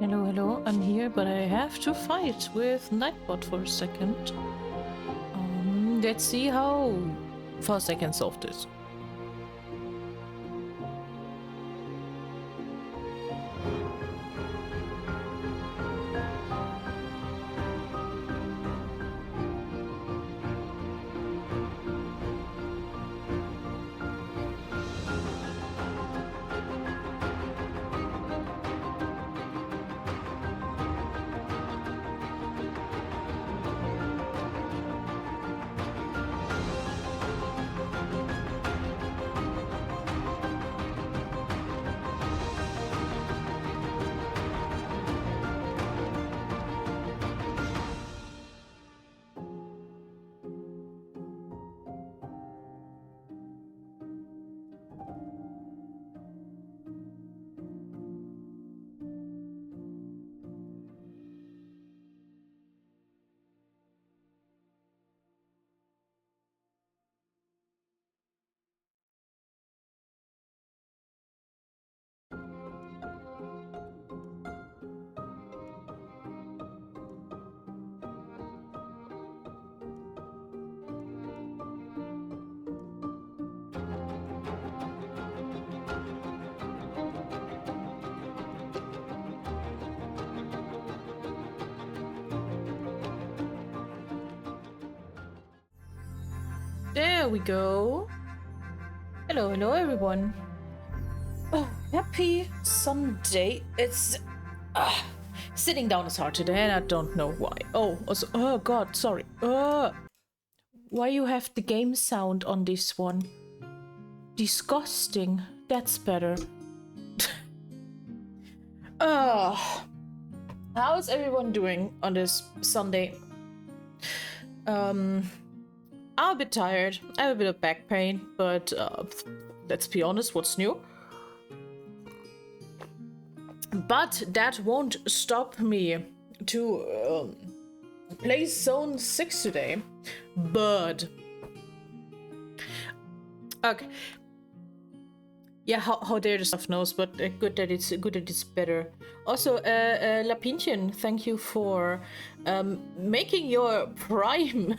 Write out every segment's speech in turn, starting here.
Hello, hello, I'm here, but I have to fight with Nightbot for a second. Let's see how fast I can solve this. There we go. Hello, hello everyone. Oh, happy Sunday. It's sitting down is hard today and I don't know why. Oh, also, oh god, sorry. Why you have the game sound on this one? Disgusting. That's better. How's everyone doing on this Sunday? I'm a bit tired. I have a bit of back pain, but let's be honest, what's new? But that won't stop me to play Zone 6 today. But okay. Yeah, how dare the stuff knows, but good that it's better. Also, Lapintian, thank you for making your Prime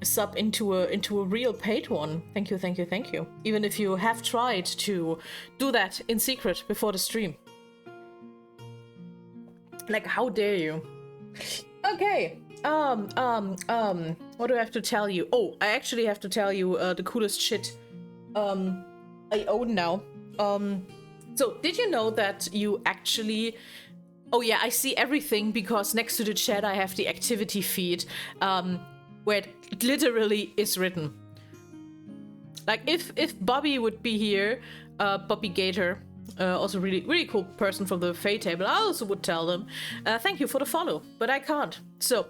sub into a real paid one. Thank you. Even if you have tried to do that in secret before the stream. Like, how dare you? Okay. What do I have to tell you? Oh, I actually have to tell you the coolest shit I own now. So did you know that you actually... Oh yeah, I see everything because next to the chat I have the activity feed where it literally is written. Like if Bobby would be here, Bobby Gator, also really cool person from the Fate table, I also would tell them, thank you for the follow, but I can't. So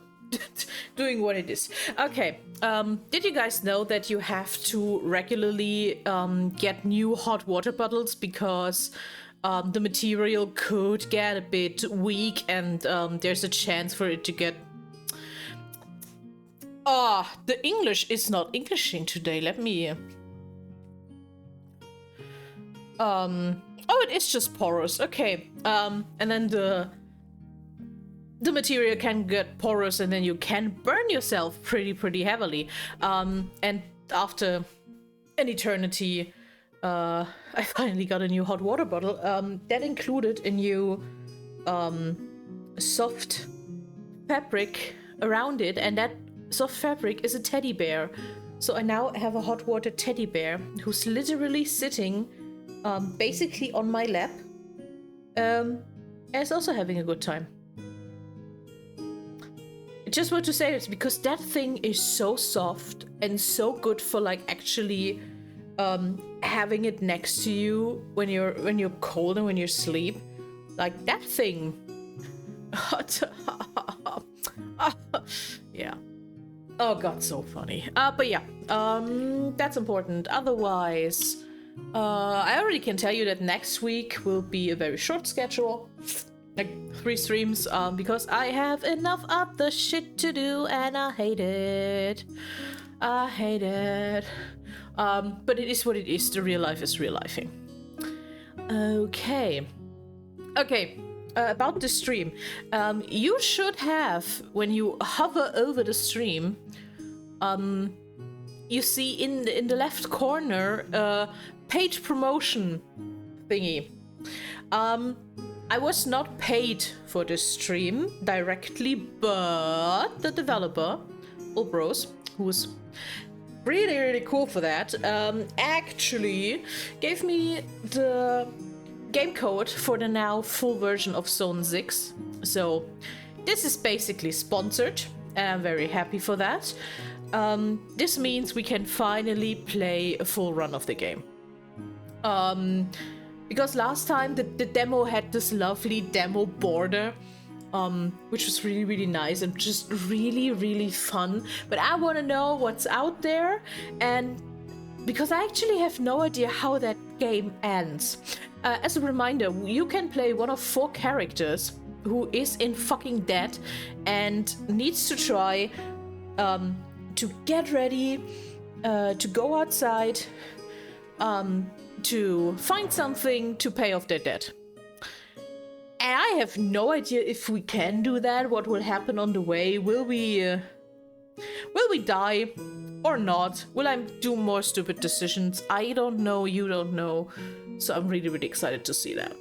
doing what it is. Okay, did you guys know that you have to regularly get new hot water bottles because the material could get a bit weak and there's a chance for it to get... the English is not Englishing today. Let me... Oh, it is just porous. Okay. And then the material can get porous and then you can burn yourself pretty heavily. And after an eternity, I finally got a new hot water bottle. That included a new soft fabric around it, and that soft fabric is a teddy bear. So I now have a hot water teddy bear who's literally sitting basically on my lap and is also having a good time. I just want to say this because that thing is so soft and so good for like actually having it next to you when you're cold and when you sleep. Like that thing. Yeah. Oh god, so funny. But yeah, that's important. Otherwise, I already can tell you that next week will be a very short schedule, like 3 streams, because I have enough other shit to do and I hate it. But it is what it is. The real life is real lifing. Okay. about the stream. You should have, when you hover over the stream, you see in the left corner paid promotion thingy. I was not paid for this stream directly, but the developer, Ulbros, who was really, really cool for that, actually gave me the game code for the now full version of Zone 6. So this is basically sponsored, and I'm very happy for that. This means we can finally play a full run of the game. Because last time the demo had this lovely demo border, which was really, really nice and just really, really fun. But I want to know what's out there, and because I actually have no idea how that game ends. As a reminder, you can play one of 4 characters who is in fucking debt and needs to try to get ready, to go outside, to find something to pay off their debt. And I have no idea if we can do that, what will happen on the way. Will we die or not? Will I do more stupid decisions? I don't know, you don't know. So I'm really, really excited to see that.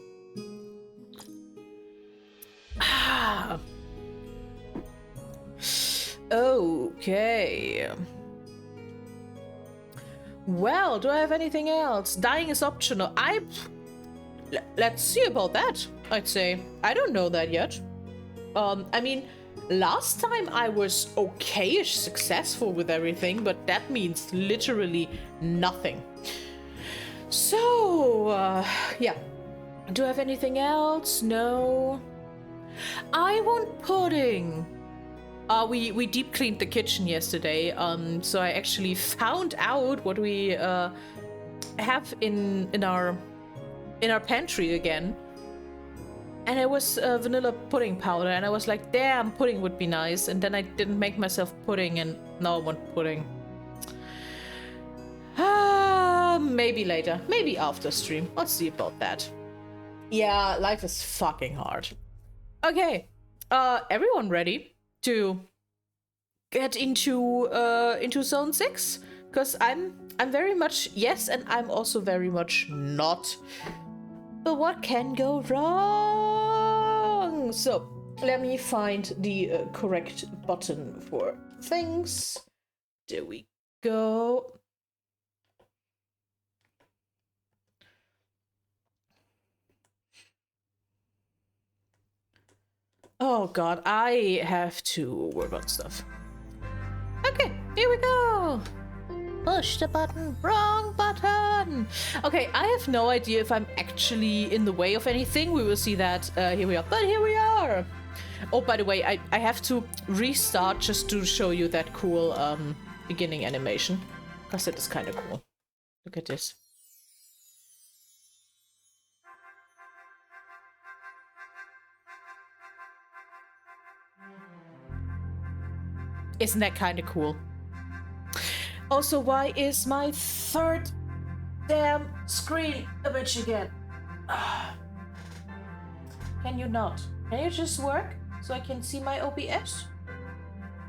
Okay. Well, do I have anything else? Dying is optional. Let's see about that, I'd say. I don't know that yet. I mean, last time I was okay-ish successful with everything, but that means literally nothing. So, yeah. Do I have anything else? No. I want pudding. We deep cleaned the kitchen yesterday, so I actually found out what we have in our pantry again, and it was vanilla pudding powder, and I was like, damn, pudding would be nice, and then I didn't make myself pudding, and now I want pudding. Maybe later, maybe after stream. Let's see about that. Yeah, life is fucking hard. Okay, everyone ready to get into Zone 6? Because I'm very much yes, and I'm also very much not. But what can go wrong? So let me find the correct button for things. There we go. Oh god, I have to work on stuff. Okay, here we go. Push the button. Wrong button. Okay, I have no idea if I'm actually in the way of anything. We will see that. Here we are. But here we are. Oh, by the way, I have to restart just to show you that cool beginning animation. Because it is kind of cool. Look at this. Isn't that kind of cool? Also, why is my third damn screen a bitch again? Can you not? Can you just work so I can see my OBS?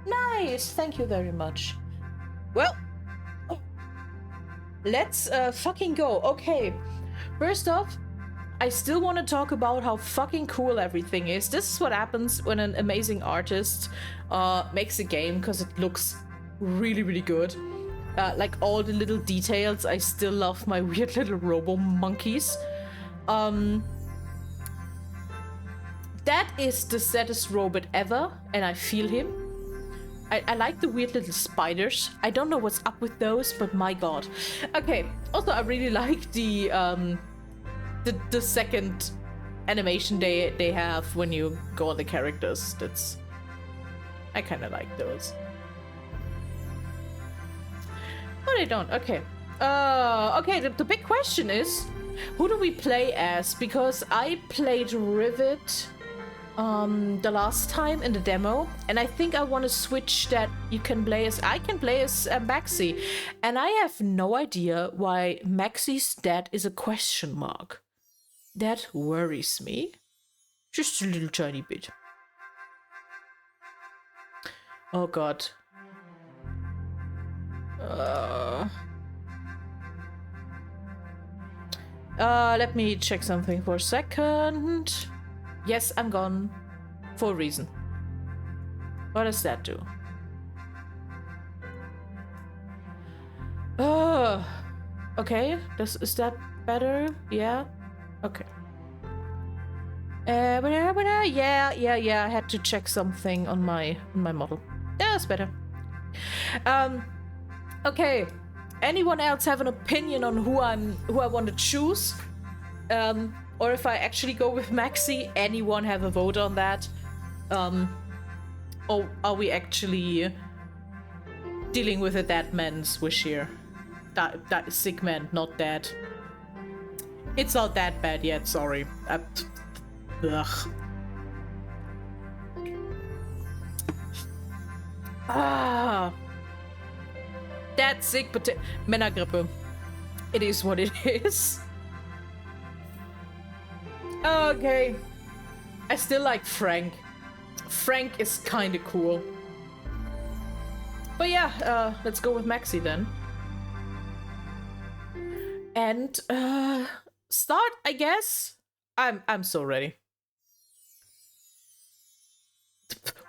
Nice, thank you very much. Well, let's fucking go. Okay, first off, I still want to talk about how fucking cool everything is. This is what happens when an amazing artist makes a game, because it looks really, really good. Like all the little details, I still love my weird little robo monkeys. That is the saddest robot ever, and I feel him. I like the weird little spiders. I don't know what's up with those, but my god. Okay, also I really like the second animation they have when you go on the characters. I kind of like those. But I don't. Okay. Okay, the big question is, who do we play as? Because I played Rivet the last time in the demo, and I think I want to switch that I can play as Maxi, and I have no idea why Maxi's dad is a question mark. That worries me. Just a little tiny bit. Oh god. Let me check something for a second. Yes, I'm gone. For a reason. What does that do? Okay. Is that better? Yeah? Okay. Yeah, I had to check something on my model. That's better. Okay. Anyone else have an opinion on who I want to choose? Or if I actually go with Maxi? Anyone have a vote on that? Or are we actually dealing with a dead man's wish here? That sick man, not dead. It's not that bad yet, sorry. Ugh. That sick Männergrippe. It is what it is. Okay. I still like Frank. Frank is kinda cool. But yeah, let's go with Maxi then. And start, I guess. I'm so ready.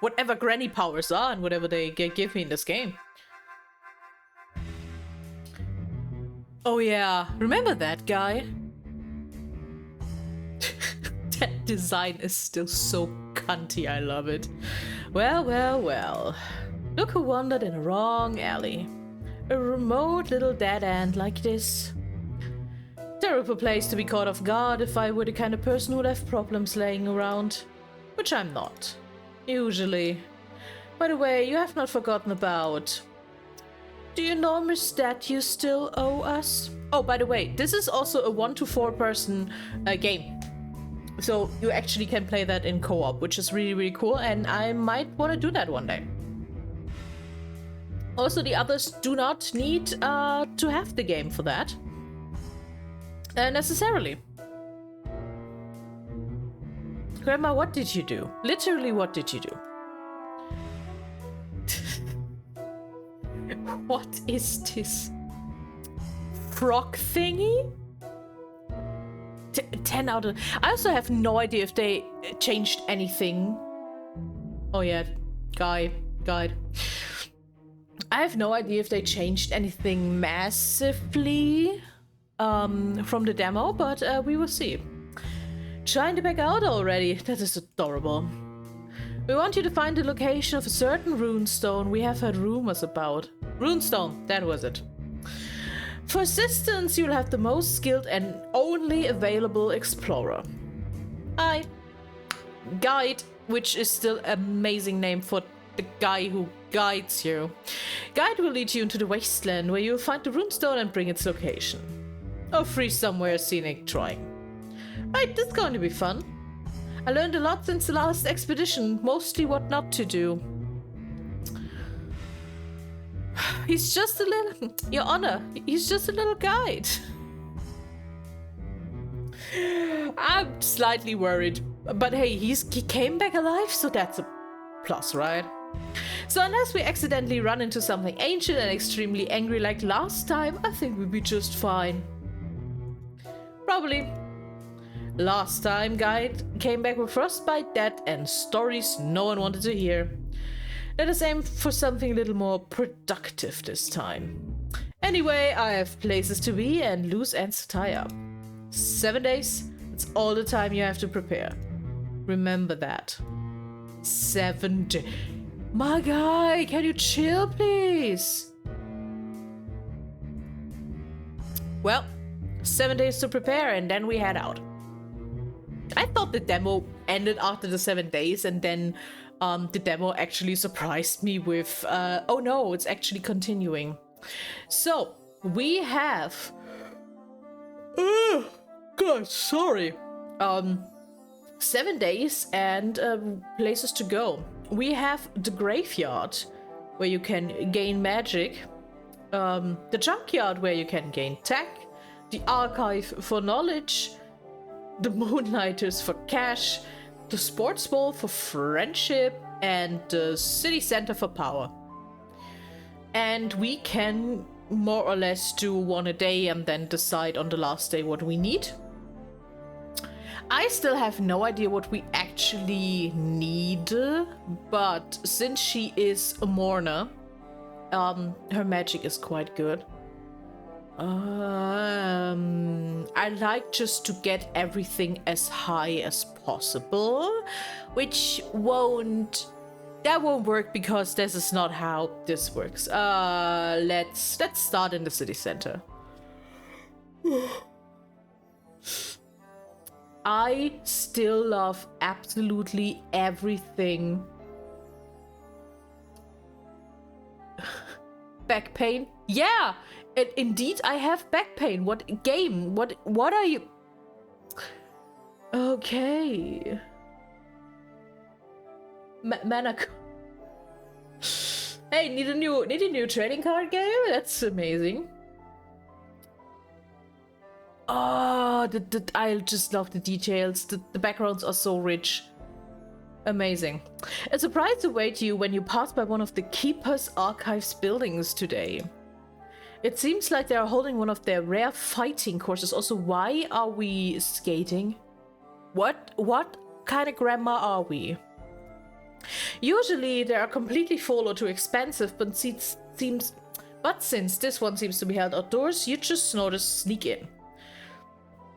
Whatever granny powers are and whatever they give me in this game. Oh yeah, remember that guy? That design is still so cunty, I love it. Well. Look who wandered in a wrong alley. A remote little dead end like this. Terrible place to be caught off guard if I were the kind of person who'd have problems laying around. Which I'm not. Usually. By the way, you have not forgotten about the enormous debt you still owe us. Oh, by the way, this is also a 1 to 4 person game. So you actually can play that in co-op, which is really, really cool. And I might want to do that one day. Also, the others do not need to have the game for that. Necessarily. Grandma, what did you do? Literally, what did you do? What is this? Frog thingy? 10 out of... I also have no idea if they changed anything. Oh yeah, guide. I have no idea if they changed anything massively from the demo, but we will see. Trying to back out already. That is adorable. We want you to find the location of a certain runestone we have heard rumors about. Runestone, that was it. For assistance, you'll have the most skilled and only available explorer. Guide, which is still an amazing name for the guy who guides you. Guide will lead you into the wasteland where you'll find the runestone and bring its location. Or free somewhere scenic trying. Right, this is going to be fun. I learned a lot since the last expedition, mostly what not to do. He's just a little... Your Honor, he's just a little guide. I'm slightly worried. But hey, he came back alive, so that's a plus, right? So unless we accidentally run into something ancient and extremely angry like last time, I think we'll be just fine. Probably. Last time, Guide came back with frostbite, death, and stories no one wanted to hear. Let us aim for something a little more productive this time. Anyway, I have places to be and loose ends to tie up. 7 days, that's all the time you have to prepare. Remember that. 7 days. My guy, can you chill, please? Well, 7 days to prepare and then we head out. I thought the demo ended after the 7 days and then the demo actually surprised me with, oh no, it's actually continuing. So, we have... Oh, God, sorry. 7 days and places to go. We have the graveyard, where you can gain magic. The junkyard, where you can gain tech. The archive for knowledge. The moonlighters for cash. the sports bowl for friendship, and the city center for power. And we can more or less do one a day and then decide on the last day what we need. I still have no idea what we actually need, but since she is a mourner, her magic is quite good. I like just to get everything as high as possible, which won't work because this is not how this works. Let's start in the city center. I still love absolutely everything. Back pain? Yeah, indeed I have back pain. What game? What are you? Okay. Mana. Hey, need a new trading card game? That's amazing. Oh, I just love the details. The backgrounds are so rich. Amazing. A surprise awaits you when you pass by one of the Keeper's Archives buildings today. It seems like they are holding one of their rare fighting courses. Also, why are we skating? What kind of grandma are we? Usually they are completely full or too expensive, but since this one seems to be held outdoors, you just notice sneak in.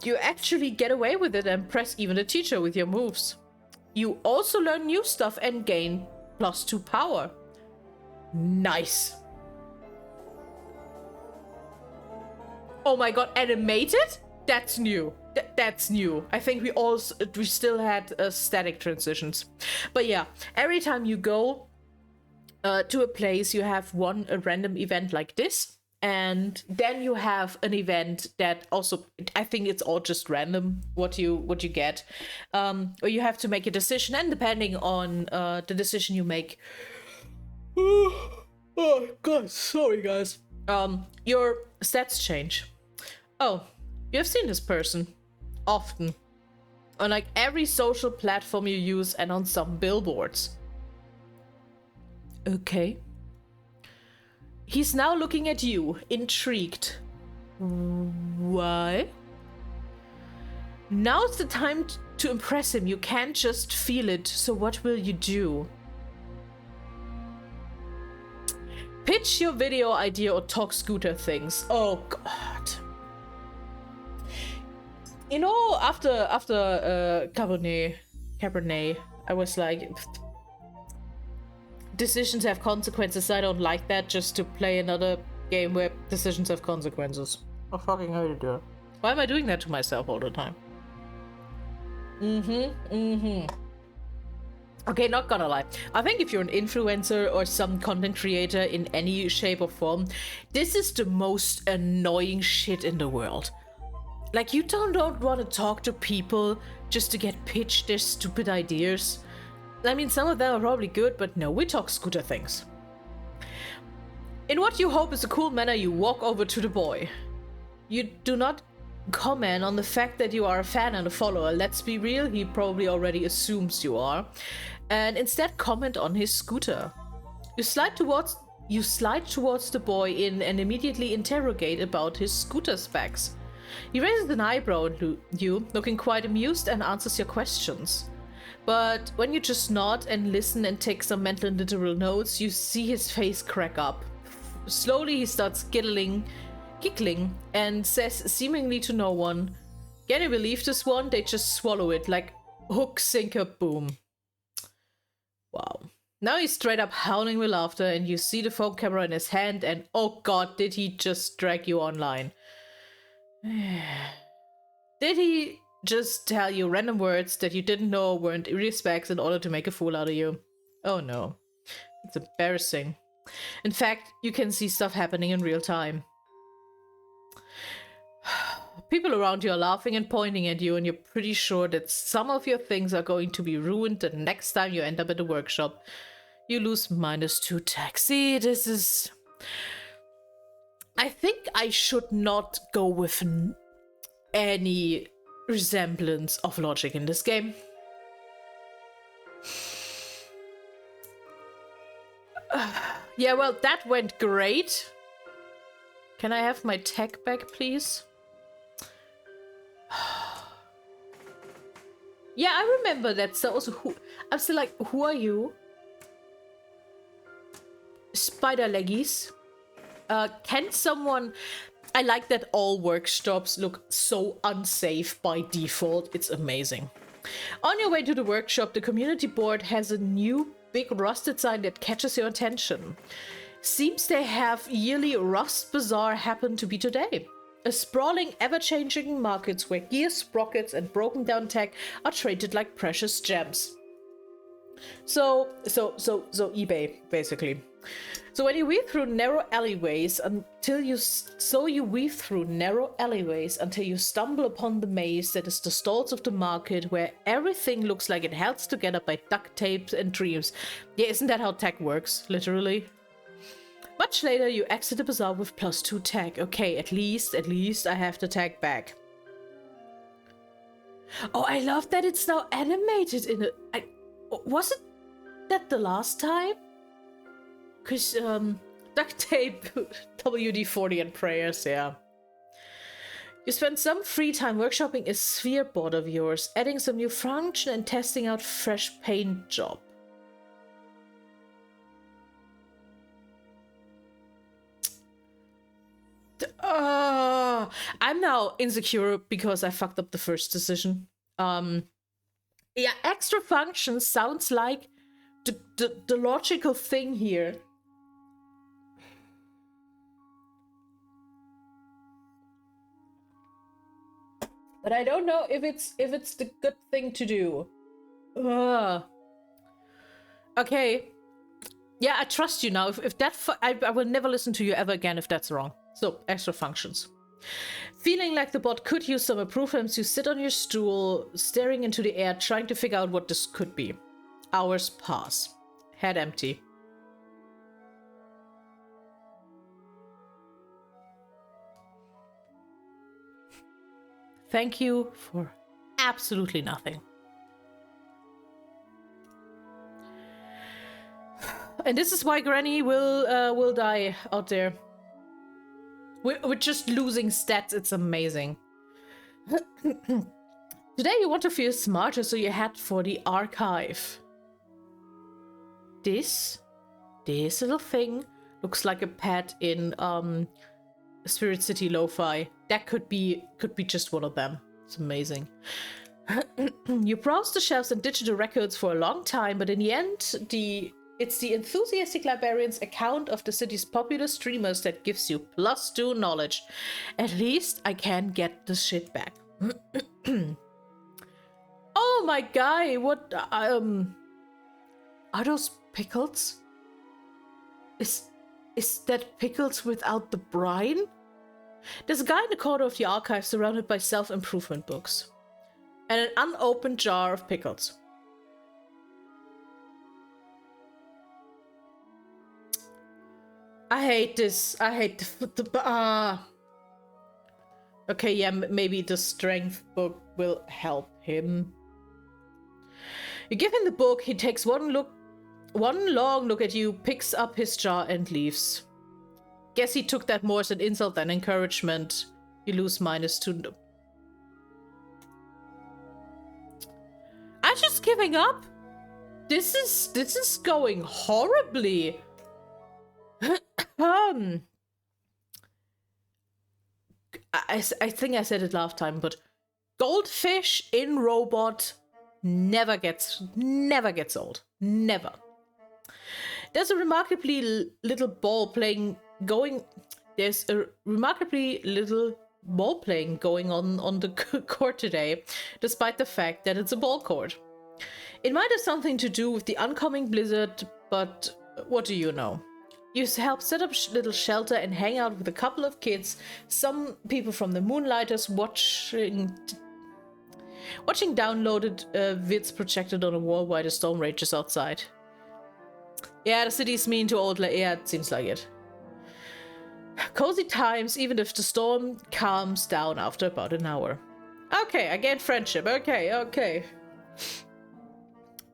You actually get away with it and impress even the teacher with your moves. You also learn new stuff and gain +2 power. Nice. Oh my god, animated? That's new. That's new. I think we still had static transitions. But yeah, every time you go to a place, you have a random event like this. And then you have an event that also, I think it's all just random what you get, or you have to make a decision, and depending on the decision you make, oh god, sorry guys, your stats change. Oh, you have seen this person often on like every social platform you use and on some billboards. Okay. He's now looking at you, intrigued. Why? Now's the time to impress him. You can't just feel it. So what will you do? Pitch your video idea or talk scooter things. Oh god. You know, after Cabernet, I was like, decisions have consequences. I don't like that. Just to play another game where decisions have consequences. I fucking hate it. Why am I doing that to myself all the time? Okay, not gonna lie. I think if you're an influencer or some content creator in any shape or form, this is the most annoying shit in the world. Like, you don't want to talk to people just to get pitched their stupid ideas. I mean, some of them are probably good, but no, we talk scooter things. In what you hope is a cool manner, you walk over to the boy. You do not comment on the fact that you are a fan and a follower. Let's be real, he probably already assumes you are. And instead comment on his scooter. You slide towards the boy and immediately interrogate about his scooter specs. He raises an eyebrow at you, looking quite amused, and answers your questions. But when you just nod and listen and take some mental and literal notes, you see his face crack up. Slowly he starts giggling, and says seemingly to no one, "Can you believe this one? They just swallow it like hook, sinker, boom." Wow. Now he's straight up howling with laughter, and you see the phone camera in his hand, and oh god, did he just drag you online? Did he just tell you random words that you didn't know weren't respects in order to make a fool out of you? Oh no. It's embarrassing. In fact, you can see stuff happening in real time. People around you are laughing and pointing at you, and you're pretty sure that some of your things are going to be ruined the next time you end up at a workshop. You lose -2 tech. See, this is... I think I should not go with any resemblance of logic in this game. Yeah, well, that went great. Can I have my tech back, please? Yeah, I remember that. So also, I'm still like, who are you? Spider leggies. Can someone... I like that all workshops look so unsafe by default. It's amazing. On your way to the workshop, the community board has a new big rusted sign that catches your attention. Seems they have yearly Rust Bazaar happen to be today. A sprawling, ever-changing markets where gears, sprockets, and broken down tech are traded like precious gems. So eBay, basically. So when you weave through narrow alleyways until you stumble upon the maze that is the stalls of the market, where everything looks like it held together by duct tape and dreams. Yeah, isn't that how tech works, literally? Much later, you exit the bazaar with +2 tag. Okay, at least I have the tag back. Oh, I love that it's now animated in a... wasn't that the last time? Because, duct tape, WD-40 and prayers, yeah. You spend some free time workshopping a sphere board of yours, adding some new function and testing out fresh paint job. I'm now insecure because I fucked up the first decision. Yeah, extra function sounds like the logical thing here. But I don't know if it's the good thing to do. Okay. Yeah, I trust you now. If that I will never listen to you ever again if that's wrong. So, extra functions. Feeling like the bot could use some improvements, you sit on your stool, staring into the air, trying to figure out what this could be. Hours pass. Head empty. Thank you for absolutely nothing. And this is why Granny will die out there. We're just losing stats. It's amazing. Today you want to feel smarter, so you head for the archive. This little thing looks like a pet in Spirit City Lo-Fi. That could be just one of them. It's amazing. You browse the shelves and digital records for a long time, but in the end, it's the enthusiastic librarian's account of the city's popular streamers that gives you +2 knowledge. At least I can get the shit back. Oh my guy, what are those pickles? Is that pickles without the brine? There's a guy in the corner of the archive surrounded by self-improvement books. And an unopened jar of pickles. I hate this. I hate the Okay, yeah, maybe the strength book will help him. You give him the book, he takes one long look at you, picks up his jar and leaves. Guess he took that more as an insult than encouragement. You lose -2. I'm just giving up. This is going horribly. I think I said it last time, but goldfish in robot never gets old. Never. There's a remarkably little ball playing going on the court today, despite the fact that it's a ball court. It might have something to do with the oncoming blizzard, but what do you know? You help set up little shelter and hang out with a couple of kids, some people from the Moonlighters watching downloaded vids projected on a wall while the storm rages outside. Yeah, the city's mean to old yeah, it seems like it. Cozy times, even if the storm calms down after about an hour. Okay, I gained friendship. Okay.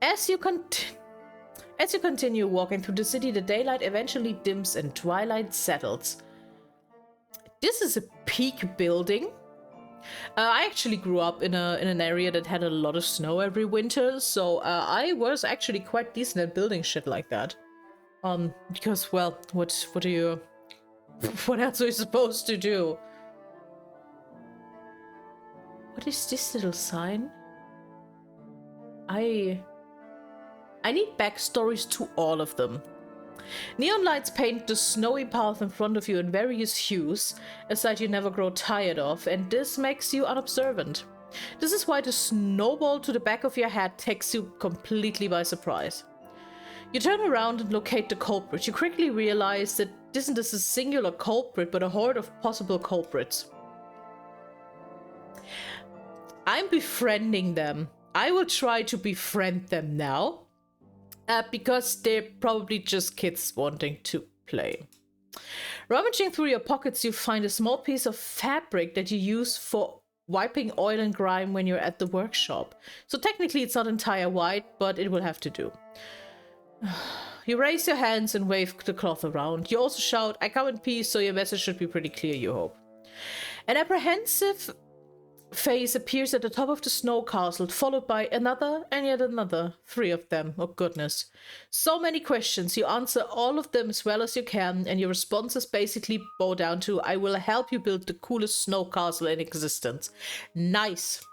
As you continue walking through the city, the daylight eventually dims and twilight settles. This is a peak building. I actually grew up in an area that had a lot of snow every winter, so I was actually quite decent at building shit like that. Because, well, what do you... what else are you supposed to do? What is this little sign? I need backstories to all of them. Neon lights paint the snowy path in front of you in various hues, a sight you never grow tired of, and this makes you unobservant. This is why the snowball to the back of your head takes you completely by surprise. You turn around and locate the culprit. You quickly realize that isn't this a singular culprit, but a horde of possible culprits. I'm befriending them. I will try to befriend them now. Because they're probably just kids wanting to play. Rummaging through your pockets, you find a small piece of fabric that you use for wiping oil and grime when you're at the workshop. So technically it's not entire white, but it will have to do. You raise your hands and wave the cloth around. You also shout, "I come in peace," so your message should be pretty clear, you hope. An apprehensive face appears at the top of the snow castle, followed by another and yet another. 3 of them. Oh goodness. So many questions. You answer all of them as well as you can, and your responses basically bow down to, "I will help you build the coolest snow castle in existence." Nice.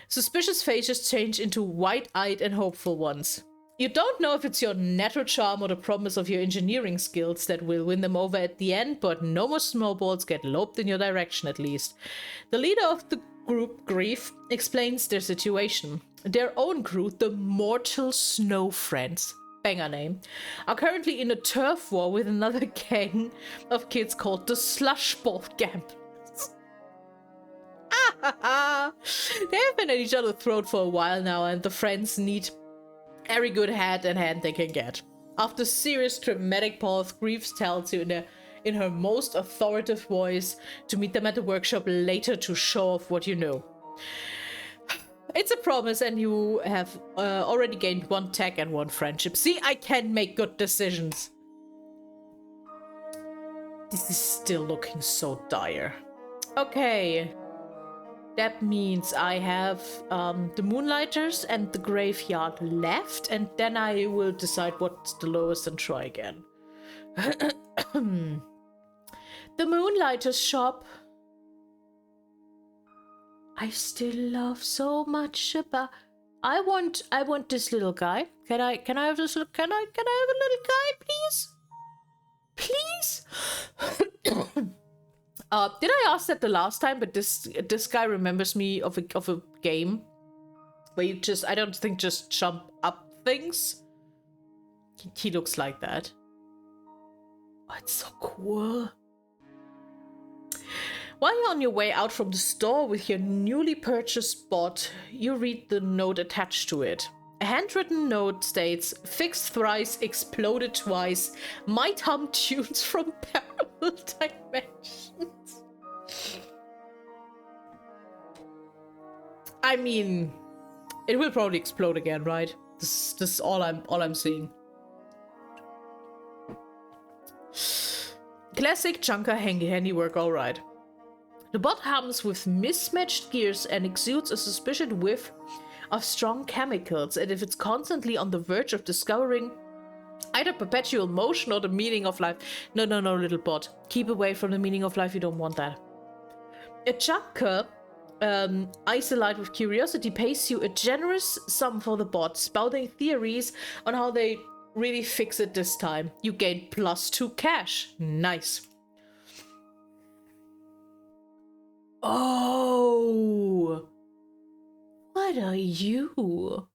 Suspicious faces change into wide-eyed and hopeful ones. You don't know if it's your natural charm or the promise of your engineering skills that will win them over at the end, but no more snowballs get loped in your direction at least. The leader of the group, Grief, explains their situation. Their own crew, the Mortal Snow Friends, banger name, are currently in a turf war with another gang of kids called the Slushball Gamblers. They have been at each other's throat for a while now, and the friends need every good hand they can get. After serious dramatic pause, Grief tells you in her most authoritative voice to meet them at the workshop later to show off what you know. It's a promise, and you have already gained 1 tech and 1 friendship. See, I can make good decisions. This is still looking so dire. Okay. That means I have the Moonlighters and the Graveyard left, and then I will decide what's the lowest and try again. The Moonlighters shop. I still love so much about. I want this little guy. Can I have this? Can I have a little guy, please? Please. Did I ask that the last time? But this guy remembers me of a game where you just, I don't think, just jump up things. He looks like that. Oh, it's so cool. While you're on your way out from the store with your newly purchased bot, you read the note attached to it. A handwritten note states, "Fixed thrice, exploded twice, might hum tunes from parallel dimensions." I mean, it will probably explode again, right? This is all I'm seeing. Classic Junker handiwork, alright. The bot hums with mismatched gears and exudes a suspicious whiff of strong chemicals, and if it's constantly on the verge of discovering either perpetual motion or the meaning of life. No, little bot. Keep away from the meaning of life, you don't want that. A junker, eyes-alight with curiosity, pays you a generous sum for the bot, spouting theories on how they really fix it this time. You gain +2 cash. Nice. Oh! What are you?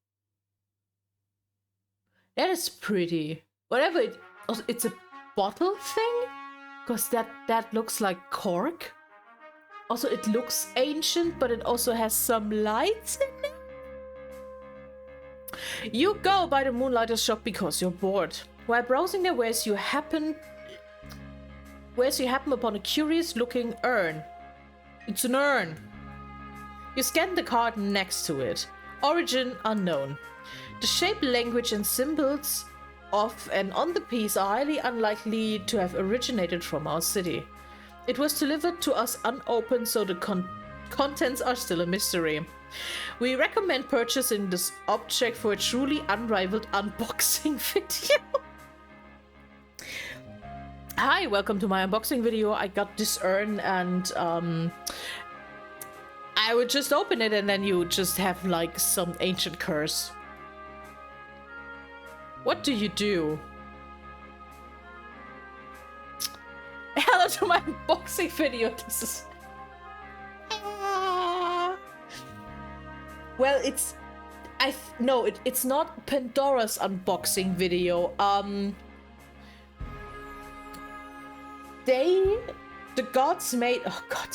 That is pretty. Whatever it... Also, it's a bottle thing? Because that looks like cork. Also, it looks ancient, but it also has some lights in it. You go by the Moonlighters shop because you're bored. While browsing their wares, you happen upon a curious-looking urn. It's an urn. You scan the card next to it. Origin unknown. The shape, language, and symbols of and on the piece are highly unlikely to have originated from our city. It was delivered to us unopened, so the contents are still a mystery. We recommend purchasing this object for a truly unrivaled unboxing video. Hi, welcome to my unboxing video. I got this urn and I would just open it and then you just have like some ancient curse. What do you do? Hello to my unboxing video. This is... Well, it's... No, it's not Pandora's unboxing video. The gods made... Oh god,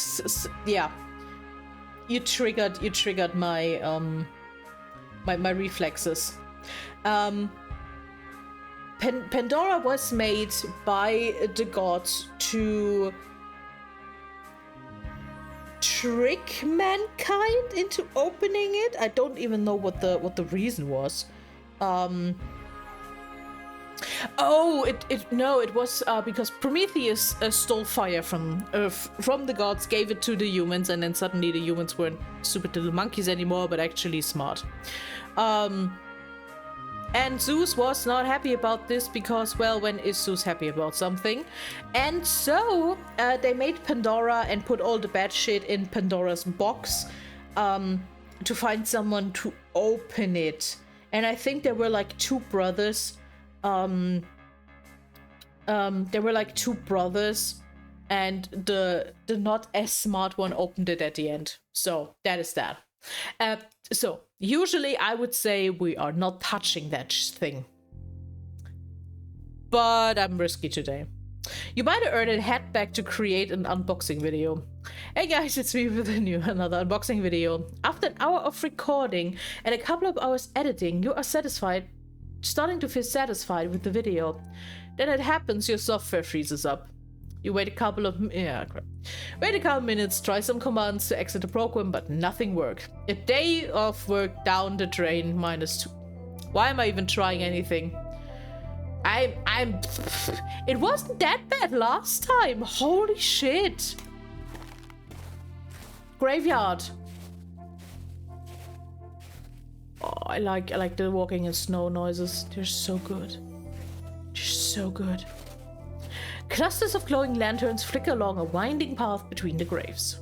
yeah. You triggered my, my reflexes. Pandora was made by the gods to trick mankind into opening it. I don't even know what the reason was. Oh, it was because Prometheus stole fire from Earth, from the gods, gave it to the humans, and then suddenly the humans weren't stupid little monkeys anymore, but actually smart. And Zeus was not happy about this because, well, when is Zeus happy about something? And so they made Pandora and put all the bad shit in Pandora's box to find someone to open it. And I think there were like two brothers. There were like two brothers, and the not as smart one opened it at the end. So that is that. So usually I would say we are not touching that thing, but I'm risky today. You buy the urn and head back to create an unboxing video. Hey guys, it's me with another unboxing video. After an hour of recording and a couple of hours editing, you are starting to feel satisfied with the video. Then it happens, your software freezes up. You wait a couple of minutes, try some commands to exit the program, but nothing worked. A day of work down the drain, -2. Why am I even trying anything? It wasn't that bad last time. Holy shit. Graveyard. Oh, I like the walking in snow noises. They're so good. They're so good. Clusters of glowing lanterns flicker along a winding path between the graves.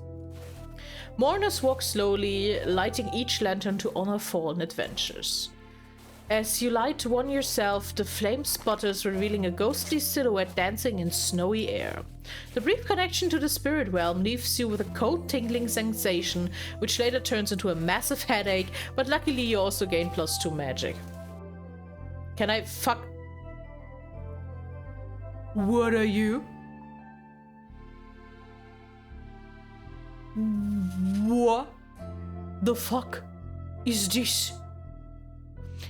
Mourners walk slowly, lighting each lantern to honor fallen adventurers. As you light one yourself, the flame sputters, revealing a ghostly silhouette dancing in snowy air. The brief connection to the spirit realm leaves you with a cold tingling sensation, which later turns into a massive headache, but luckily you also gain +2 magic. Can I fuck... What are you? What the fuck is this?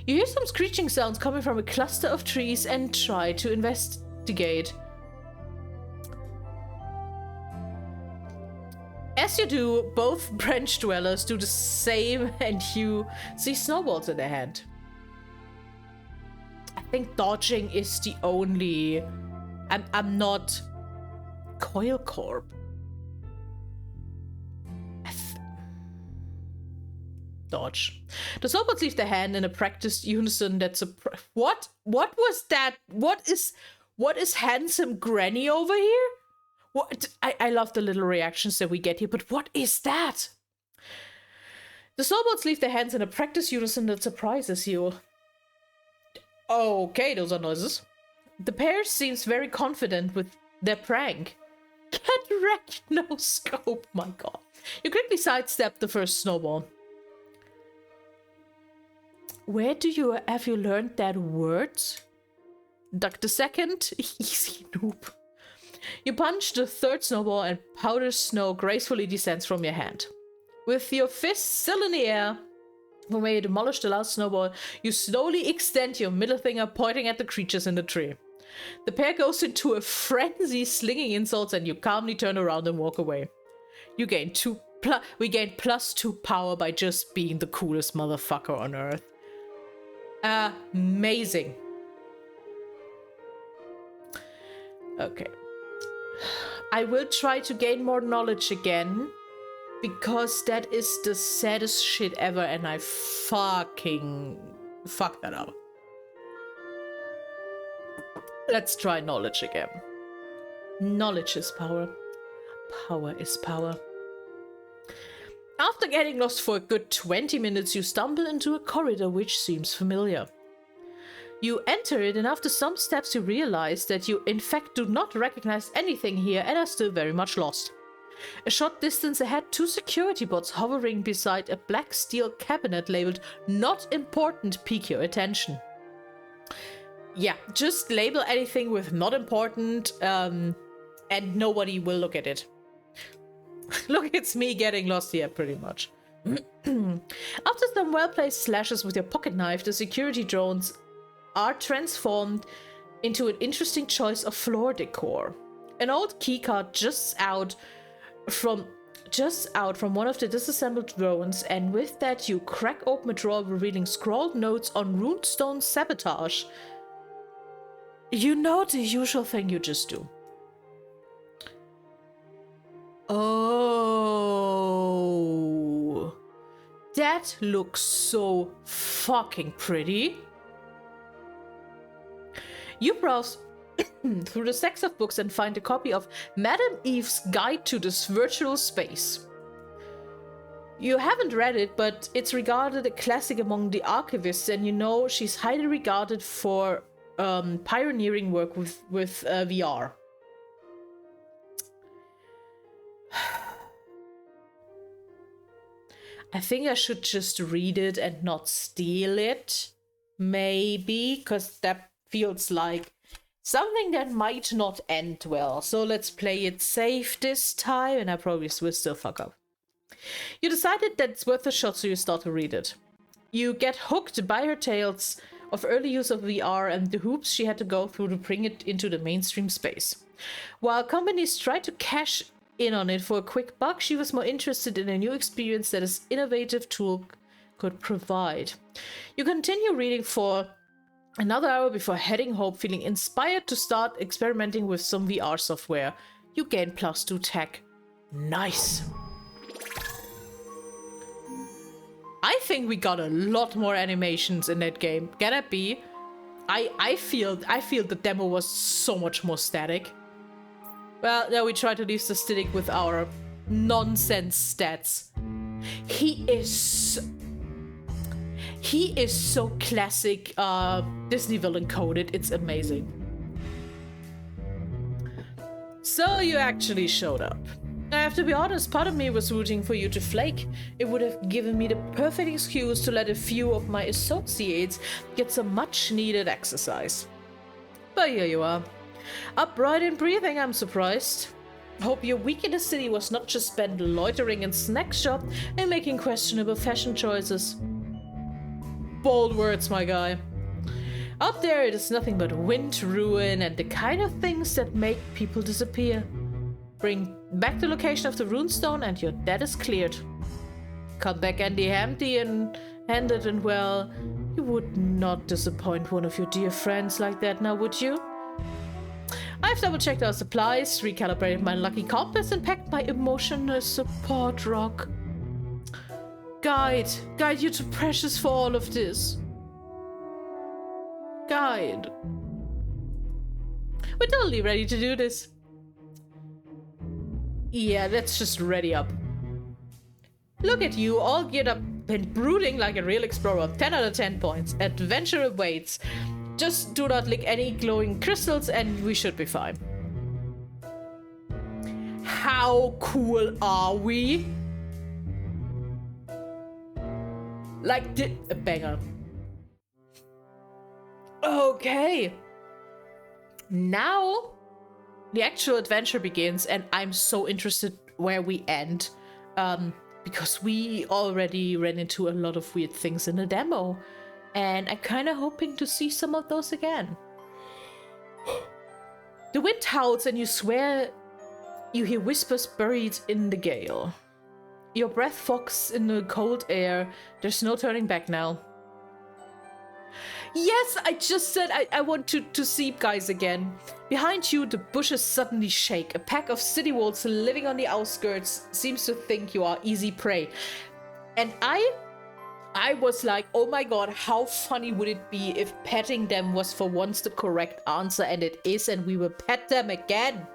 You hear some screeching sounds coming from a cluster of trees and try to investigate. As you do, both branch dwellers do the same and you see snowballs in their hand. I think dodging is the only... I'm not... Coil Corp. Dodge. The snowballs leave their hand in a practiced unison that's What was that? What is handsome granny over here? What? I love the little reactions that we get here, but what is that? The snowballs leave their hands in a practiced unison that surprises you. Okay, those are noises. The pair seems very confident with their prank. Get wrecked, no scope, my god. You quickly sidestep the first snowball. Where have you learned that word? Duck the second? Easy noob. You punch the third snowball and powder snow gracefully descends from your hand. With your fist still in the air, when you demolish the last snowball, you slowly extend your middle finger pointing at the creatures in the tree. The pair goes into a frenzy, slinging insults, and you calmly turn around and walk away. We gain +2 power by just being the coolest motherfucker on Earth. Amazing. Okay. I will try to gain more knowledge again, because that is the saddest shit ever, and I fucking fucked that up. Let's try knowledge again. Knowledge is power. Power is power. After getting lost for a good 20 minutes, you stumble into a corridor which seems familiar. You enter it, and after some steps you realize that you in fact do not recognize anything here and are still very much lost. A short distance ahead, two security bots hovering beside a black steel cabinet labeled "Not Important" pique your attention. Yeah, just label anything with "not important" and nobody will look at it. Look, it's me getting lost here, pretty much. After some well-placed slashes with your pocket knife, the security drones are transformed into an interesting choice of floor decor. An old keycard juts out from one of the disassembled drones, and with that you crack open a drawer revealing scrawled notes on runestone sabotage. You know, the usual thing you just do. Oh, that looks so fucking pretty. You browse through the stacks of books and find a copy of Madame Eve's Guide to this Virtual Space. You haven't read it, but it's regarded a classic among the archivists, and you know she's highly regarded for pioneering work with VR. I think I should just read it and not steal it. Maybe, because that feels like something that might not end well. So let's play it safe this time, and I probably will still fuck up. You decided that it's worth a shot, so you start to read it. You get hooked by her tales of early use of VR and the hoops she had to go through to bring it into the mainstream space. While companies tried to cash in on it for a quick buck, she was more interested in a new experience that this innovative tool could provide. You continue reading for another hour before heading home, feeling inspired to start experimenting with some VR software. You gain +2 tech. Nice. I think we got a lot more animations in that game. Can it be? I feel the demo was so much more static. Well, now we try to leave the static with our nonsense stats. He is so classic Disney villain coded. It's amazing. So you actually showed up. I have to be honest, part of me was rooting for you to flake. It would have given me the perfect excuse to let a few of my associates get some much needed exercise. But here you are. Upright and breathing, I'm surprised. Hope your week in the city was not just spent loitering in snack shop and making questionable fashion choices. Bold words, my guy. Out there it is nothing but wind, ruin, and the kind of things that make people disappear. Bring back the location of the runestone and your debt is cleared. Come back empty and handed, and well, you would not disappoint one of your dear friends like that now, would you? I've double-checked our supplies, recalibrated my lucky compass, and packed my emotional support rock. Guide, you're too precious for all of this. Guide. We're totally ready to do this. Yeah, let's just ready up. Look at you, all geared up and brooding like a real explorer. 10 out of 10 points. Adventure awaits. Just do not lick any glowing crystals and we should be fine. How cool are we? Like a banger. Okay. Now the actual adventure begins, and I'm so interested where we end. Because we already ran into a lot of weird things in the demo. And I'm kind of hoping to see some of those again. The wind howls and you swear you hear whispers buried in the gale. Your breath fogs in the cold air. There's no turning back now. Yes, I just said I want to see guys again. Behind you, the bushes suddenly shake. A pack of city wolves living on the outskirts seems to think you are easy prey. And I was like, oh my god, how funny would it be if petting them was for once the correct answer, and it is, and we will pet them again.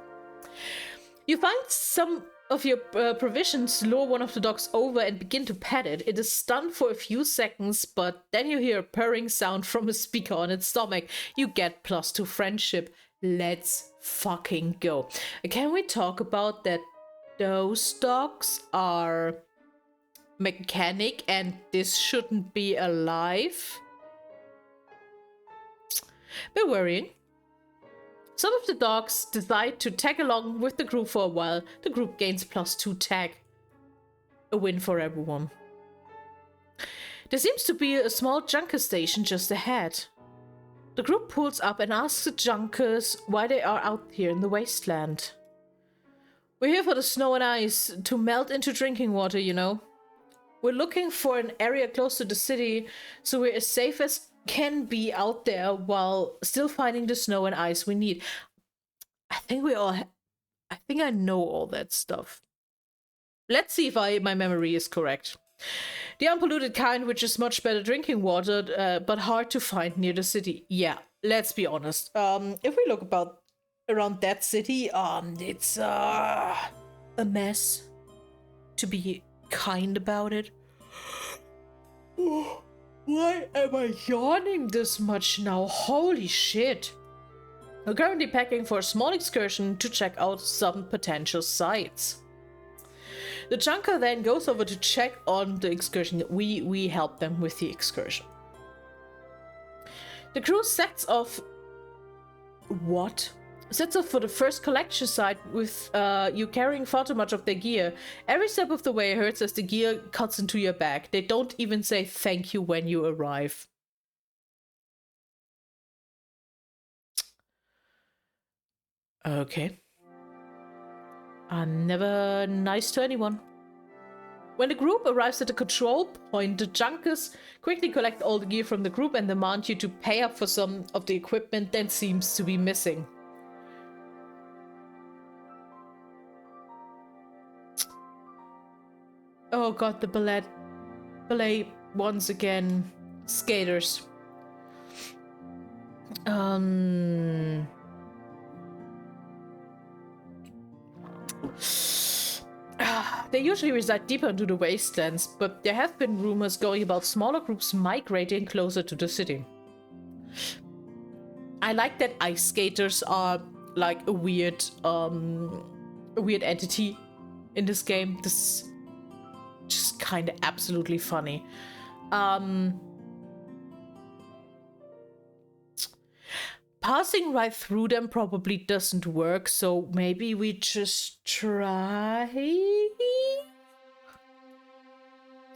You find some of your provisions, lure one of the dogs over and begin to pet it. It is stunned for a few seconds, but then you hear a purring sound from a speaker on its stomach. You get +2 friendship. Let's fucking go. Can we talk about that those dogs are mechanic and this shouldn't be alive? Bit worrying. Some of the dogs decide to tag along with the group for a while. The group gains +2 tag. A win for everyone. There seems to be a small junker station just ahead. The group pulls up and asks the junkers why they are out here in the wasteland. We're here for the snow and ice, to melt into drinking water, you know. We're looking for an area close to the city, so we're as safe as can be out there while still finding the snow and ice we need. I think I know all that stuff. Let's see if my memory is correct. The unpolluted kind, which is much better drinking water, but hard to find near the city. Yeah, let's be honest. If we look around that city, it's a mess, to be kind about it. Why am I yawning this much now? Holy shit. We're currently packing for a small excursion to check out some potential sites. The junker then goes over to check on the excursion. We help them with the excursion. The crew sets off... What? Sets off for the first collection site with you carrying far too much of their gear. Every step of the way hurts as the gear cuts into your back. They don't even say thank you when you arrive. Okay. I'm never nice to anyone. When the group arrives at the control point, the junkers quickly collect all the gear from the group and demand you to pay up for some of the equipment that seems to be missing. Oh god, the ballet once again. Skaters. They usually reside deeper into the wastelands, but there have been rumors going about smaller groups migrating closer to the city. I like that ice skaters are like a weird entity in this game. This is just kind of absolutely funny. Passing right through them probably doesn't work, so maybe we just try?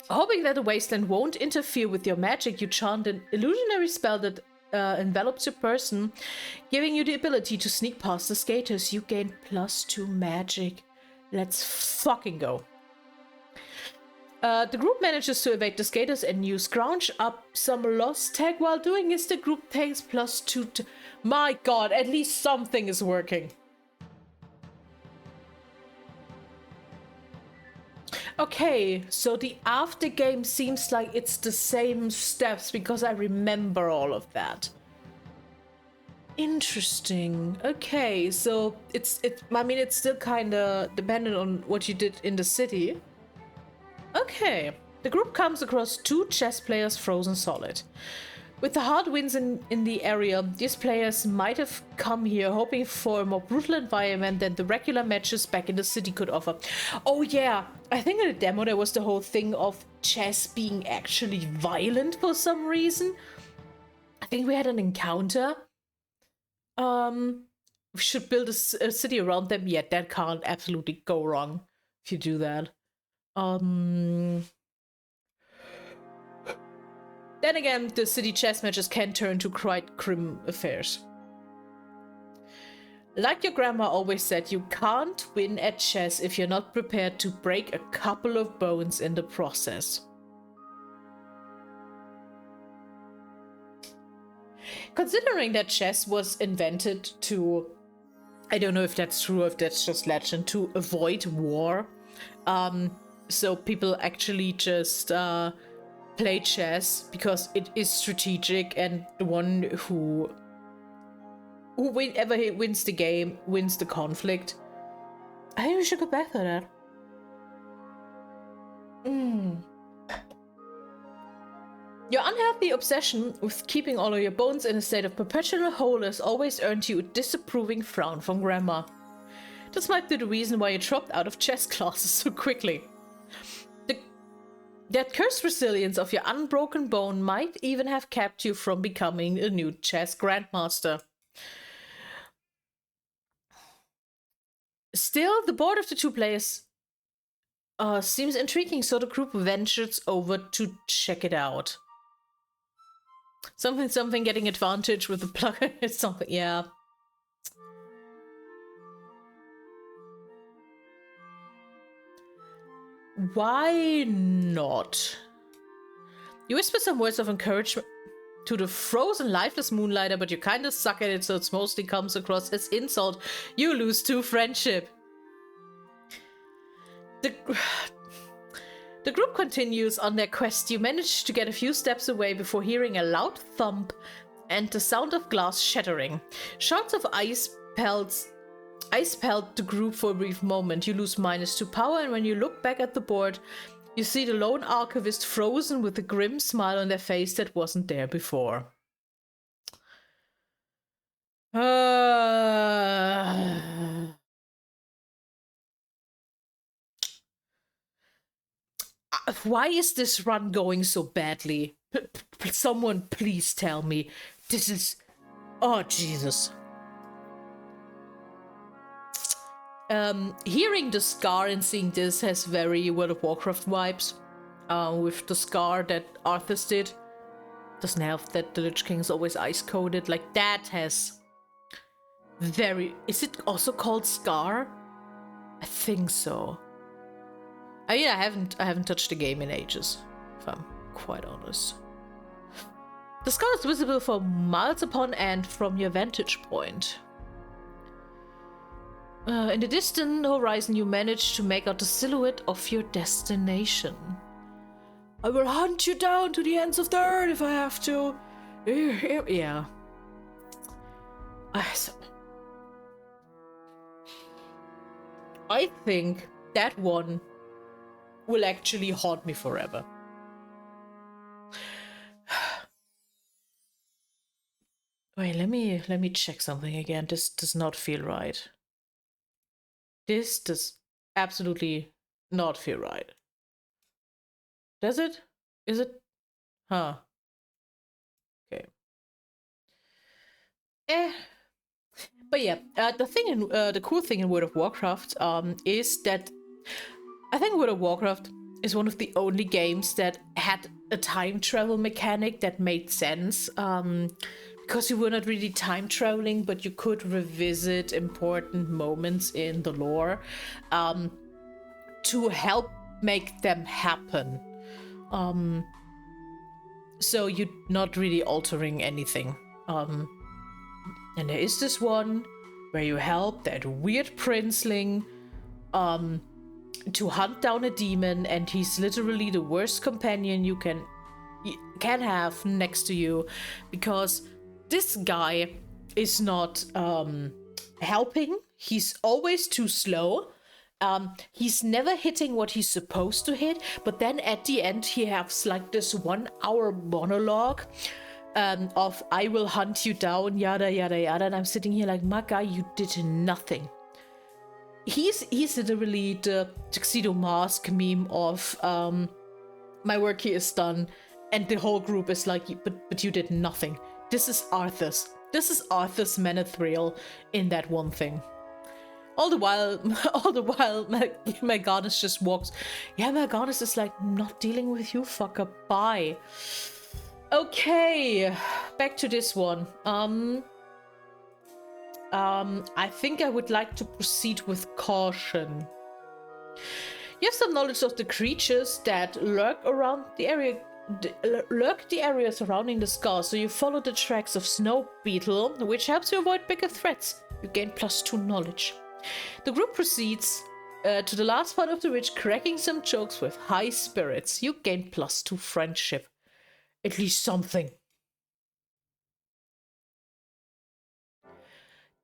Hoping that the wasteland won't interfere with your magic, you chant an illusionary spell that envelops your person, giving you the ability to sneak past the skaters. You gain +2 magic. Let's fucking go. The group manages to evade the skaters and you scrounge up some lost tag. While doing this, the group takes +2 My god, at least something is working. Okay, so the after game seems like it's the same steps because I remember all of that. Interesting. Okay, so it's still kind of dependent on what you did in the city. Okay, the group comes across 2 chess players frozen solid. With the hard winds in the area, these players might have come here hoping for a more brutal environment than the regular matches back in the city could offer. Oh yeah, I think in the demo there was the whole thing of chess being actually violent for some reason. I think we had an encounter. We should build a city around them. Yeah, that can't absolutely go wrong if you do that. Then again, the city chess matches can turn to quite grim affairs. Like your grandma always said, you can't win at chess if you're not prepared to break a couple of bones in the process. considering that chess was invented to, I don't know if that's true or if that's just legend, to avoid war. So people actually just play chess because it is strategic, and the one who whenever he wins the game wins the conflict. I think we should go back to that. Your unhealthy obsession with keeping all of your bones in a state of perpetual wholeness always earned you a disapproving frown from Grandma. This might be the reason why you dropped out of chess classes so quickly. That cursed resilience of your unbroken bone might even have kept you from becoming a new chess grandmaster. Still, the board of the two players seems intriguing, so the group ventures over to check it out. Something getting advantage with the plug. It's something, yeah. Why not? You whisper some words of encouragement to the frozen, lifeless Moonlighter, but you kinda suck at it, so it mostly comes across as insult. You lose to friendship. The group continues on their quest. You manage to get a few steps away before hearing a loud thump and the sound of glass shattering. Shards of ice pelt the group for a brief moment. You lose -2 power, and when you look back at the board, you see the lone archivist frozen with a grim smile on their face that wasn't there before. Why is this run going so badly? Someone please tell me. This is... Oh, Jesus. Hearing the scar and seeing this has very World of Warcraft vibes. With the scar that Arthas did. Doesn't have that the Lich King is always ice-coated. Like, that has very... Is it also called Scar? I think so. I mean, I haven't touched the game in ages, if I'm quite honest. The scar is visible for miles upon end from your vantage point. In the distant horizon, you manage to make out the silhouette of your destination. I will hunt you down to the ends of the earth if I have to. Yeah. I think that one will actually haunt me forever. Wait, let me check something again. This does not feel right. This does absolutely not feel right. Does it? Is it? Huh. Okay. But yeah, the cool thing in World of Warcraft is that I think World of Warcraft is one of the only games that had a time travel mechanic that made sense. Because you were not really time traveling, but you could revisit important moments in the lore to help make them happen. So you're not really altering anything. And there is this one where you help that weird princeling to hunt down a demon, and he's literally the worst companion you can have next to you, because this guy is not helping. He's always too slow. He's never hitting what he's supposed to hit, but then at the end he has like this 1 hour monologue of I will hunt you down, yada yada yada, and I'm sitting here like, my guy, you did nothing. He's literally the Tuxedo Mask meme of my work here is done, and the whole group is like, but you did nothing. This is Arthas. This is Arthas Menethriel in that one thing. All the while, my goddess just walks. Yeah, my goddess is like, not dealing with you, fucker. Bye. Okay, back to this one. I think I would like to proceed with caution. You have some knowledge of the creatures that lurk around the area. lurk the area surrounding the scar, so you follow the tracks of Snow Beetle, which helps you avoid bigger threats. You gain +2 knowledge. The group proceeds to the last part of the ridge, cracking some jokes with high spirits. You gain +2 friendship. At least something.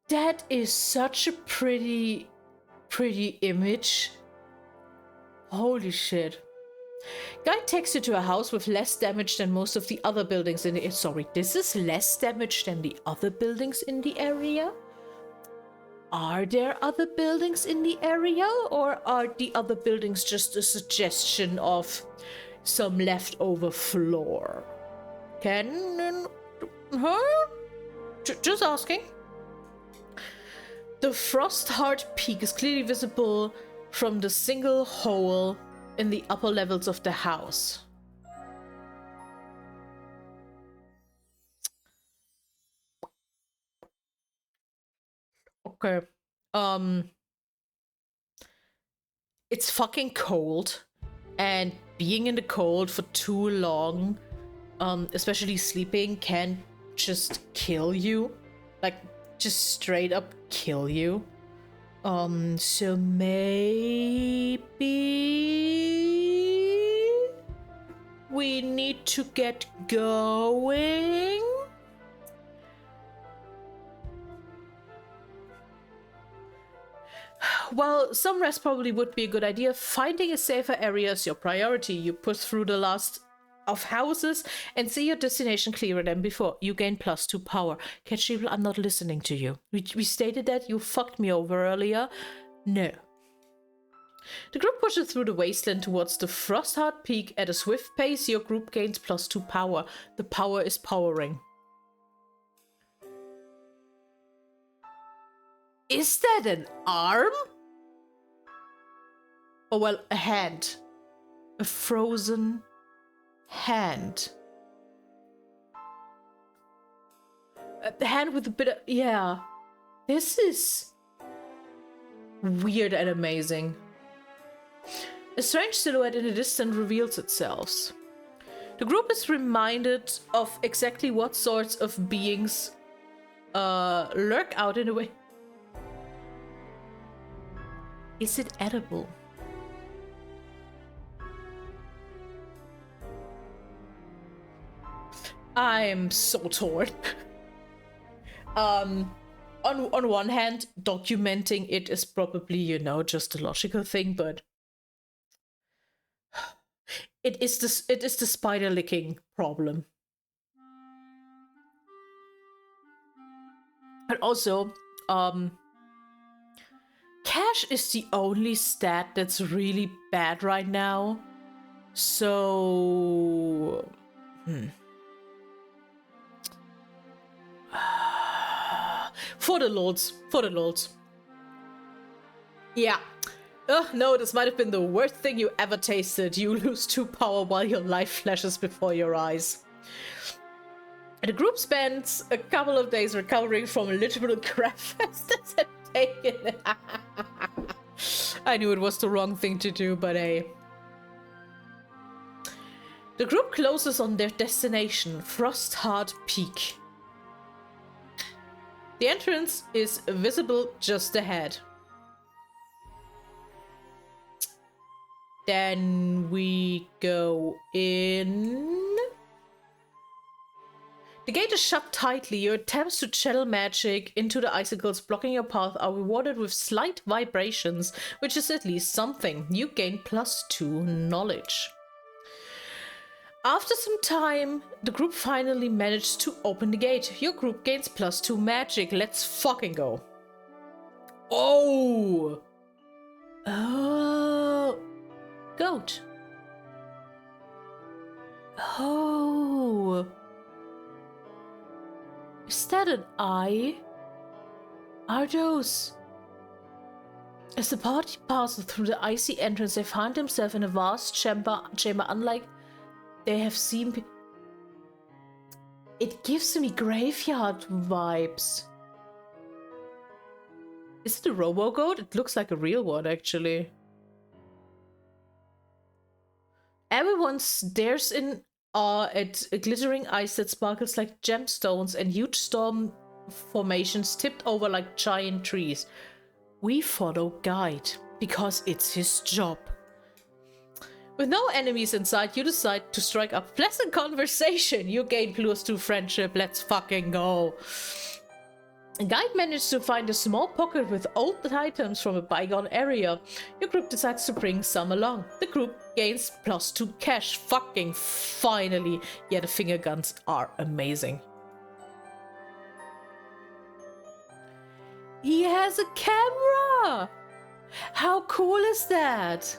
That is such a pretty image. Holy shit. Guide takes you to a house with less damage than most of the other buildings in the... Sorry, this is less damage than the other buildings in the area? Are there other buildings in the area? Or are the other buildings just a suggestion of some leftover floor? Just asking. The Frostheart Peak is clearly visible from the single hole in the upper levels of the house. Okay. It's fucking cold, and being in the cold for too long, especially sleeping, can just kill you. Like, just straight up kill you. So maybe we need to get going. Well, some rest probably would be a good idea. Finding a safer area is your priority. You push through the last of houses and see your destination clearer than before. You gain +2 power. Ketchable, I'm not listening to you. We stated that you fucked me over earlier. No. The group pushes through the wasteland towards the Frostheart Peak at a swift pace. Your group gains +2 power. The power is powering. Is that an arm? Oh, well, a hand. A frozen hand. The hand with a bit of... Yeah. This is weird and amazing. A strange silhouette in the distance reveals itself. The group is reminded of exactly what sorts of beings lurk out in a way. Is it edible? I'm so torn. On one hand, documenting it is probably, you know, just a logical thing, but it is the spider licking problem. And also, cash is the only stat that's really bad right now. So For the lords. Yeah. No, this might have been the worst thing you ever tasted. You lose 2 power while your life flashes before your eyes. The group spends a couple of days recovering from a literal crap fest that's taken. I knew it was the wrong thing to do, but hey. The group closes on their destination, Frostheart Peak. The entrance is visible just ahead. Then we go in. The gate is shut tightly. Your attempts to channel magic into the icicles blocking your path are rewarded with slight vibrations, which is at least something. You gain +2 knowledge. After some time, the group finally managed to open the gate. Your group gains +2 magic. Let's fucking go. Oh! Oh! Goat. Oh! Is that an eye? Are those... As the party passes through the icy entrance, they find themselves in a vast chamber unlike they have seen. It gives me graveyard vibes. Is it a robo-goat? It looks like a real one, actually. Everyone stares in are at a glittering ice that sparkles like gemstones and huge storm formations tipped over like giant trees. We follow Guide because it's his job. With no enemies in sight, you decide to strike up pleasant conversation. You gain +2 friendship. Let's fucking go. Guide managed to find a small pocket with old items from a bygone area. Your group decides to bring some along. The group gains +2 cash. Fucking finally. Yeah, the finger guns are amazing. He has a camera! How cool is that?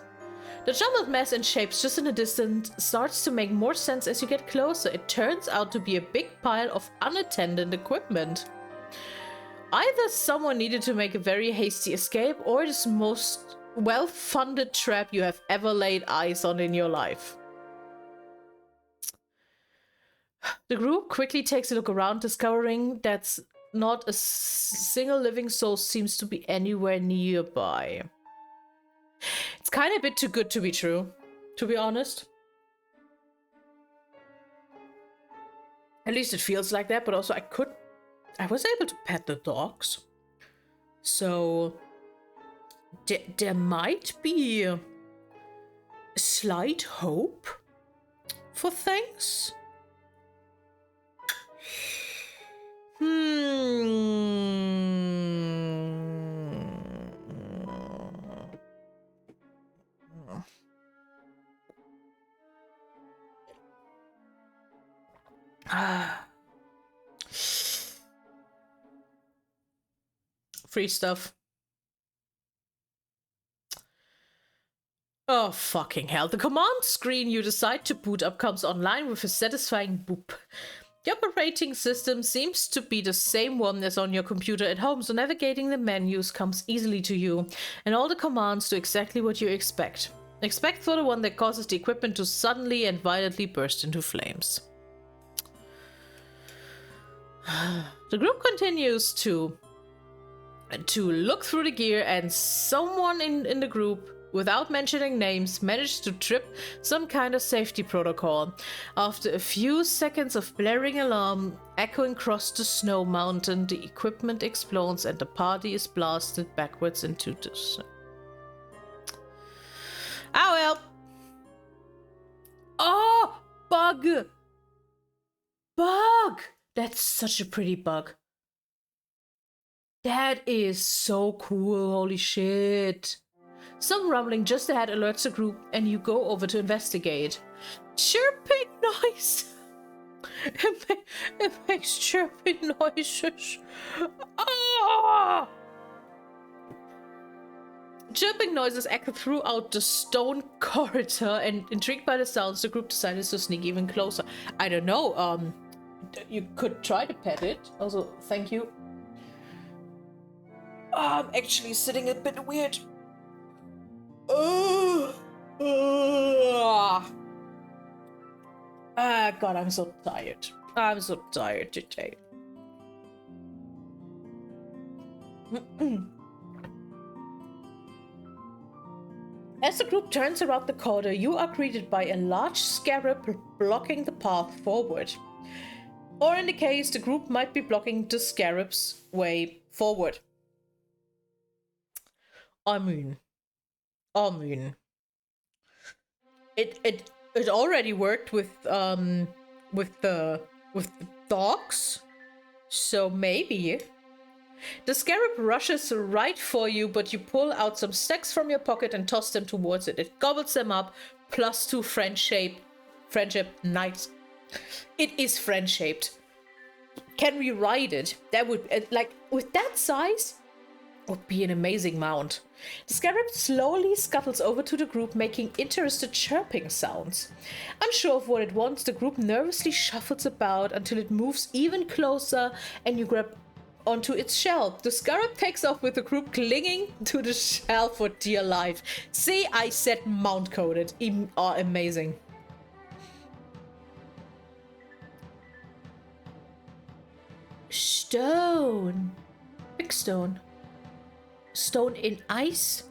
The jumbled mess and shapes just in the distance starts to make more sense as you get closer. It turns out to be a big pile of unattended equipment. Either someone needed to make a very hasty escape, or it is the most well-funded trap you have ever laid eyes on in your life. The group quickly takes a look around, discovering that not a single living soul seems to be anywhere nearby. It's kind of a bit too good to be true, to be honest. At least it feels like that, but also I was able to pet the dogs. So there might be a slight hope for things. Free stuff. Oh, fucking hell. The command screen you decide to boot up comes online with a satisfying boop. The operating system seems to be the same one as on your computer at home, so navigating the menus comes easily to you, and all the commands do exactly what you expect. Expect for the one that causes the equipment to suddenly and violently burst into flames. The group continues to look through the gear, and someone in the group, without mentioning names, managed to trip some kind of safety protocol. After a few seconds of blaring alarm echoing across the snow mountain, the equipment explodes and the party is blasted backwards into the snow. Oh well. Oh, bug! Bug! That's such a pretty bug. That is so cool, holy shit. Some rumbling just ahead alerts the group, and you go over to investigate. Chirping noise! It makes chirping noises. Ah! Chirping noises echo throughout the stone corridor, and intrigued by the sounds, the group decided to sneak even closer. I don't know, you could try to pet it. Also, thank you. I'm actually sitting a bit weird. God, I'm so tired. I'm so tired today. As the group turns around the corner, you are greeted by a large scarab blocking the path forward. Or in the case, the group might be blocking the scarab's way forward. I mean, it already worked with the dogs, so maybe. The scarab rushes right for you, but you pull out some stacks from your pocket and toss them towards it. It gobbles them up. +2 friendship. Nice. It is friend-shaped. Can we ride it? That would, like, with that size, would be an amazing mount. The scarab slowly scuttles over to the group, making interested chirping sounds. Unsure of what it wants, the group nervously shuffles about until it moves even closer and you grab onto its shell. The scarab takes off with the group clinging to the shell for dear life. See, I said mount coded. Amazing. Stone. Big stone. Stone in ice?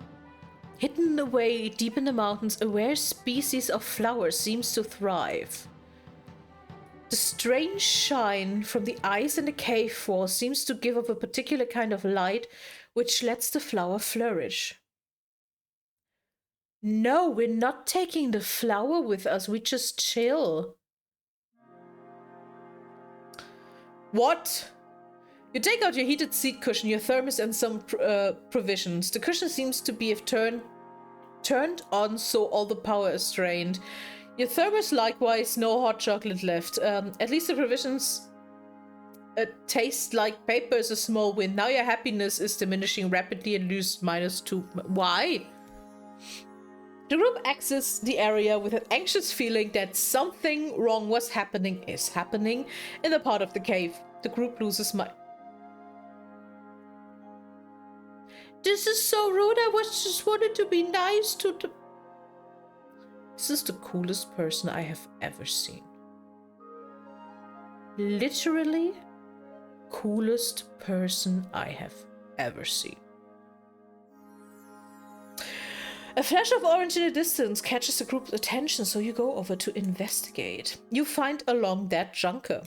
Hidden away deep in the mountains, a rare species of flower seems to thrive. The strange shine from the eyes in the cave wall seems to give off a particular kind of light, which lets the flower flourish. No, we're not taking the flower with us. We just chill. What? You take out your heated seat cushion, your thermos, and some provisions. The cushion seems to be turned on, so all the power is drained. Your thermos likewise, no hot chocolate left. At least the provisions taste like paper is a small win. Now your happiness is diminishing rapidly and lose -2. Why? The group exits the area with an anxious feeling that something wrong is happening in the part of the cave. The group loses This is so rude. I just wanted to be nice to the... This is the coolest person I have ever seen. Literally coolest person I have ever seen. A flash of orange in the distance catches the group's attention, so you go over to investigate. You find a long dead junker.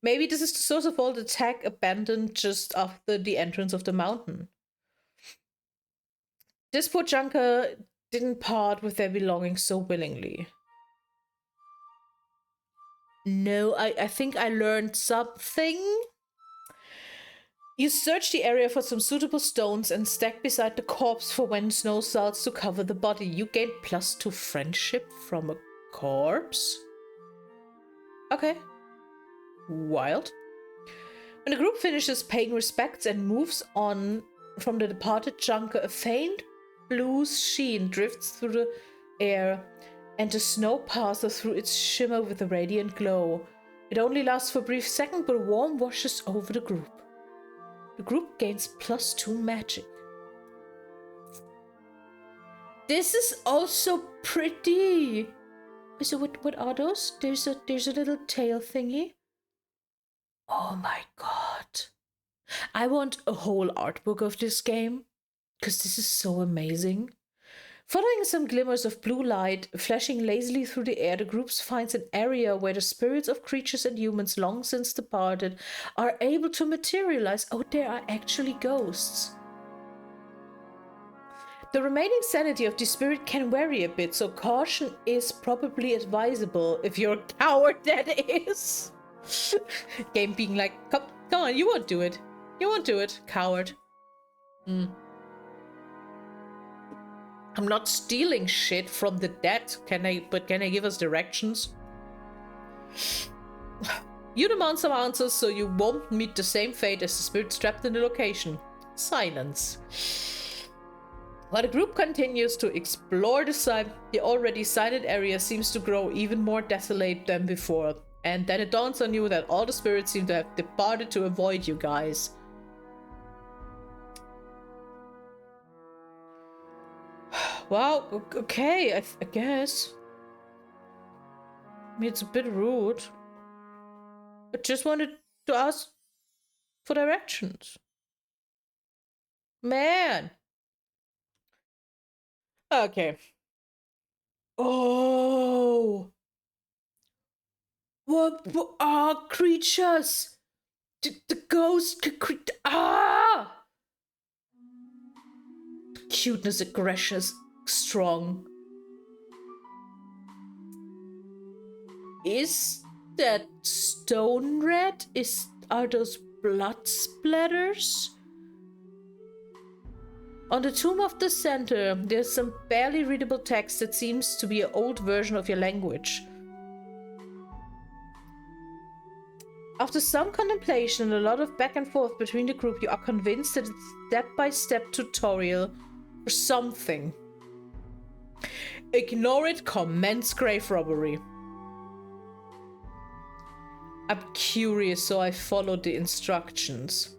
Maybe this is the source of all the tech abandoned just after the entrance of the mountain. This poor junker didn't part with their belongings so willingly. No, I think I learned something. You search the area for some suitable stones and stack beside the corpse for when snow starts to cover the body. You gain +2 friendship from a corpse? Okay. Wild. When the group finishes paying respects and moves on from the departed junker, a faint blue sheen drifts through the air, and the snow passes through its shimmer with a radiant glow. It only lasts for a brief second, but warm washes over the group. The group gains +2 magic. This is also pretty. So what are those? There's a little tail thingy. Oh my god. I want a whole art book of this game, because this is so amazing. Following some glimmers of blue light flashing lazily through the air, the group finds an area where the spirits of creatures and humans long since departed are able to materialize. Oh, there are actually ghosts. The remaining sanity of the spirit can vary a bit, so caution is probably advisable if you're a coward, that is. Game being like, come on, you won't do it. You won't do it, coward. I'm not stealing shit from the dead. Can I give us directions? You demand some answers so you won't meet the same fate as the spirits trapped in the location. Silence. While the group continues to explore the already sighted area seems to grow even more desolate than before. And then it dawns on you that all the spirits seem to have departed to avoid you guys. Well, okay, I guess. I mean, it's a bit rude. I just wanted to ask for directions. Man. Okay. Oh. What are creatures? The ghost Cuteness, aggression is strong. Is that stone red? Are those blood splatters? On the tomb of the center, there's some barely readable text that seems to be an old version of your language. After some contemplation and a lot of back and forth between the group, you are convinced that it's a step-by-step tutorial for something. Ignore it, commence grave robbery. I'm curious, so I followed the instructions.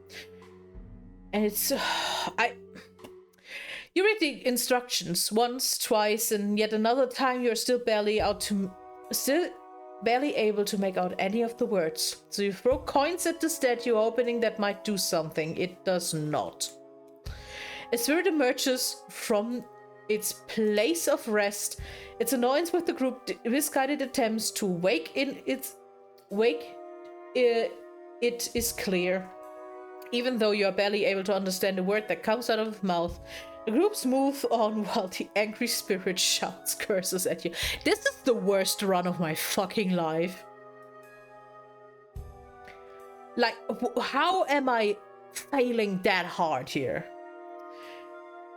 And it's... You read the instructions once, twice, and yet another time you're still barely able to make out any of the words. So you throw coins at the statue, hoping that might do something. It does not. A spirit emerges from its place of rest. Its annoyance with the group misguided attempts to wake wake, it is clear. Even though you are barely able to understand a word that comes out of his mouth, the groups move on while the angry spirit shouts curses at you. This is the worst run of my fucking life. Like, how am I failing that hard here?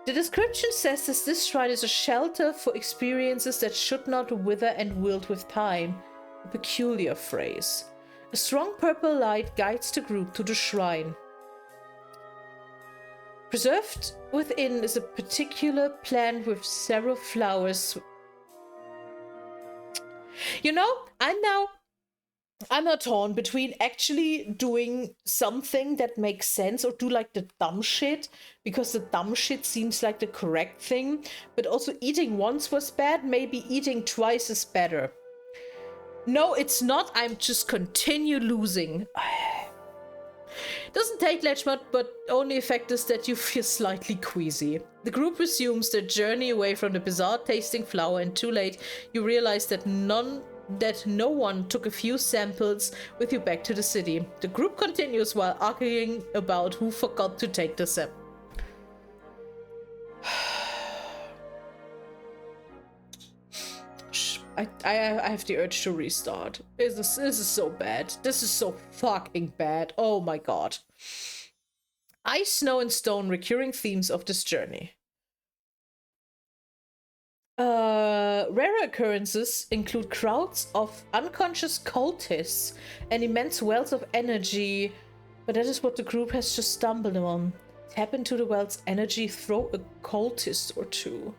The description says that this shrine is a shelter for experiences that should not wither and wilt with time. A peculiar phrase. A strong purple light guides the group to the shrine. Preserved within is a particular plant with several flowers. You know, I'm now torn between actually doing something that makes sense or do like the dumb shit, because the dumb shit seems like the correct thing, but also eating once was bad, maybe eating twice is better. No, it's not. I'm just continue losing. Doesn't take much, but only effect is that you feel slightly queasy. The group resumes their journey away from the bizarre tasting flower, and too late you realize that no one took a few samples with you back to the city. The group continues while arguing about who forgot to take the sample. I have the urge to restart. This is so bad. This is so fucking bad. Oh my god. Ice, snow, and stone, recurring themes of this journey. Rare occurrences include crowds of unconscious cultists and immense wells of energy, but that is what the group has just stumbled on. Tap into the well's energy, throw a cultist or two.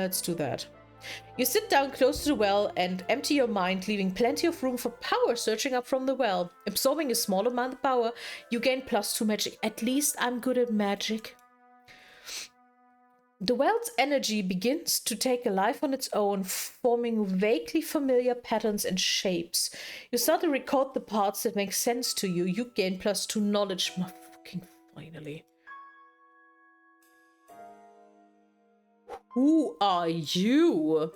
Let's do that. You sit down close to the well and empty your mind, leaving plenty of room for power surging up from the well. Absorbing a small amount of power, you gain +2 magic. At least I'm good at magic. The well's energy begins to take a life on its own, forming vaguely familiar patterns and shapes. You start to record the parts that make sense to you. You gain +2 knowledge. My fucking finally. Who are you?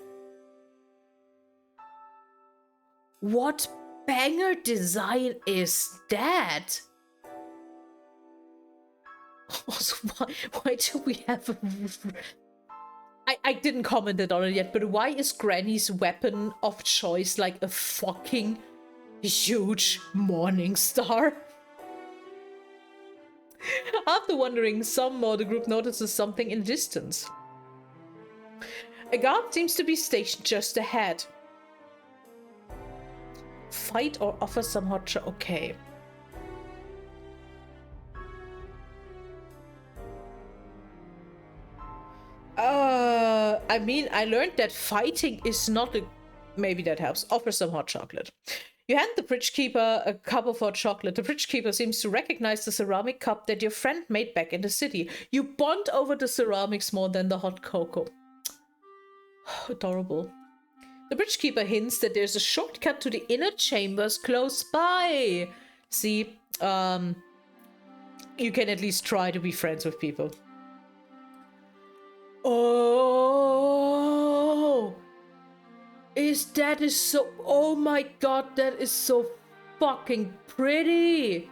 What banger design is that? Also, why do we have a... I didn't comment on it yet, but why is Granny's weapon of choice like a fucking huge morning star? After wandering some more, the group notices something in the distance. A guard seems to be stationed just ahead. Fight or offer some hot shot. Okay. I mean, I learned that fighting is not a... Maybe that helps. Offer some hot chocolate. You hand the bridge keeper a cup of hot chocolate. The bridge keeper seems to recognize the ceramic cup that your friend made back in the city. You bond over the ceramics more than the hot cocoa. Adorable. The bridge keeper hints that there's a shortcut to the inner chambers close by. See, you can at least try to be friends with people. Oh, that is so... Oh my god, that is so fucking pretty.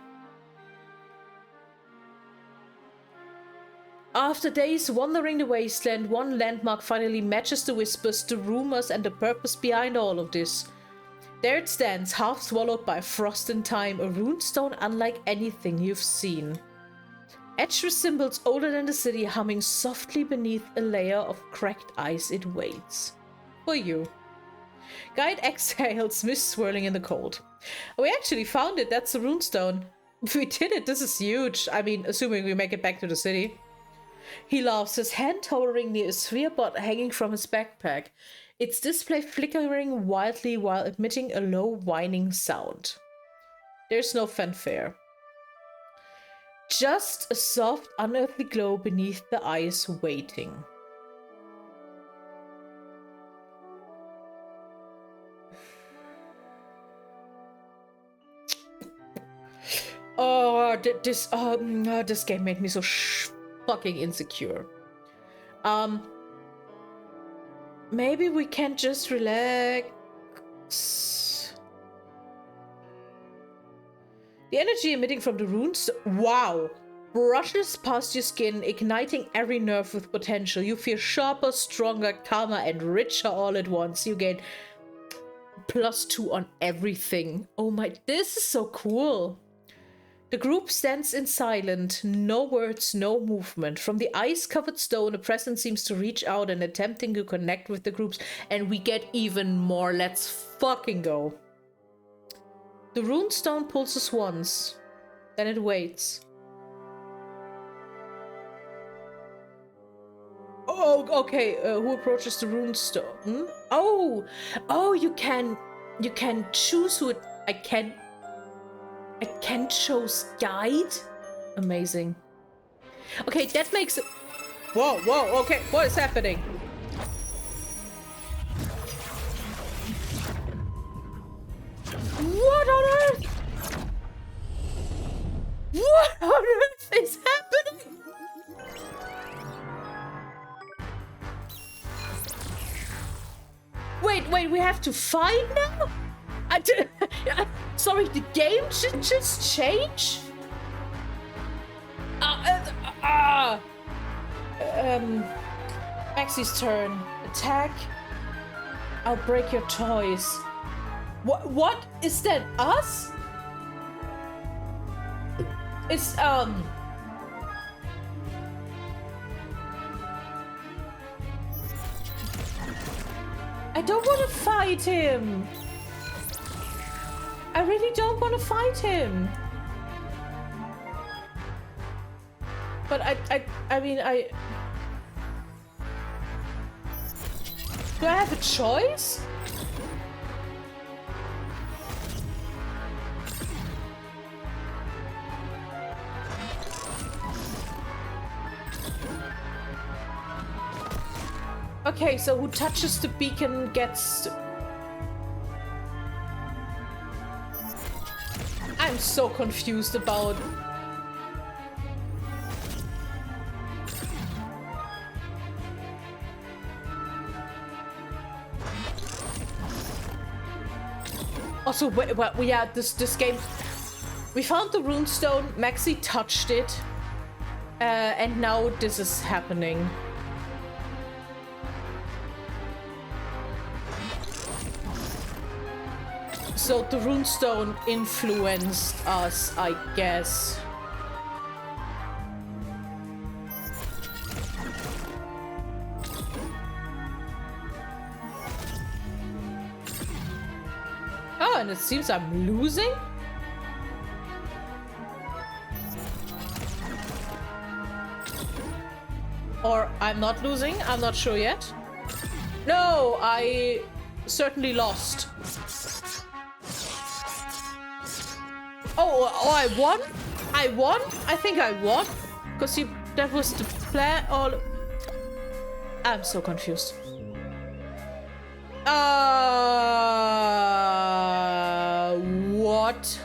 After days wandering the wasteland, one landmark finally matches the whispers, the rumors, and the purpose behind all of this. There it stands, half swallowed by frost and time, a runestone unlike anything you've seen. Etched with symbols older than the city, humming softly beneath a layer of cracked ice, it waits. For you. Guide exhales, mist swirling in the cold. We actually found it, that's the runestone. We did it, this is huge. I mean, assuming we make it back to the city. He laughs, his hand hovering near a sphere pot hanging from his backpack. Its display flickering wildly while emitting a low whining sound. There's no fanfare. Just a soft, unearthly glow beneath the ice waiting. Oh, this game made me so fucking insecure. Maybe we can just relax. The energy emitting from the runes, wow, brushes past your skin, igniting every nerve with potential. You feel sharper, stronger, calmer, and richer all at once. You gain +2 on everything. Oh my, this is so cool. The group stands in silence, no words, no movement. From the ice-covered stone, a presence seems to reach out and attempting to connect with the groups, and we get even more. Let's fucking go. The runestone pulses once, then it waits. Oh, okay. Who approaches the runestone? Hmm? Oh, you can choose who it. I can choose guide. Amazing. Okay, that makes it. Whoa, okay, what is happening? What on earth? What on earth is happening? Wait, we have to fight now? Sorry, the game should just change? Maxie's turn. Attack. I'll break your toys. What? Is that us? It's, I don't want to fight him. I really don't want to fight him. But I mean, do I have a choice? Okay, so who touches the beacon gets... I'm so confused about... Also, well, yeah, this game... We found the runestone, Maxie touched it, and now this is happening. So the runestone influenced us, I guess. Oh, and it seems I'm losing? Or I'm not losing? I'm not sure yet. No, I certainly lost. Oh, I won? I won? I think I won. Because that was the plan. All. I'm so confused. What?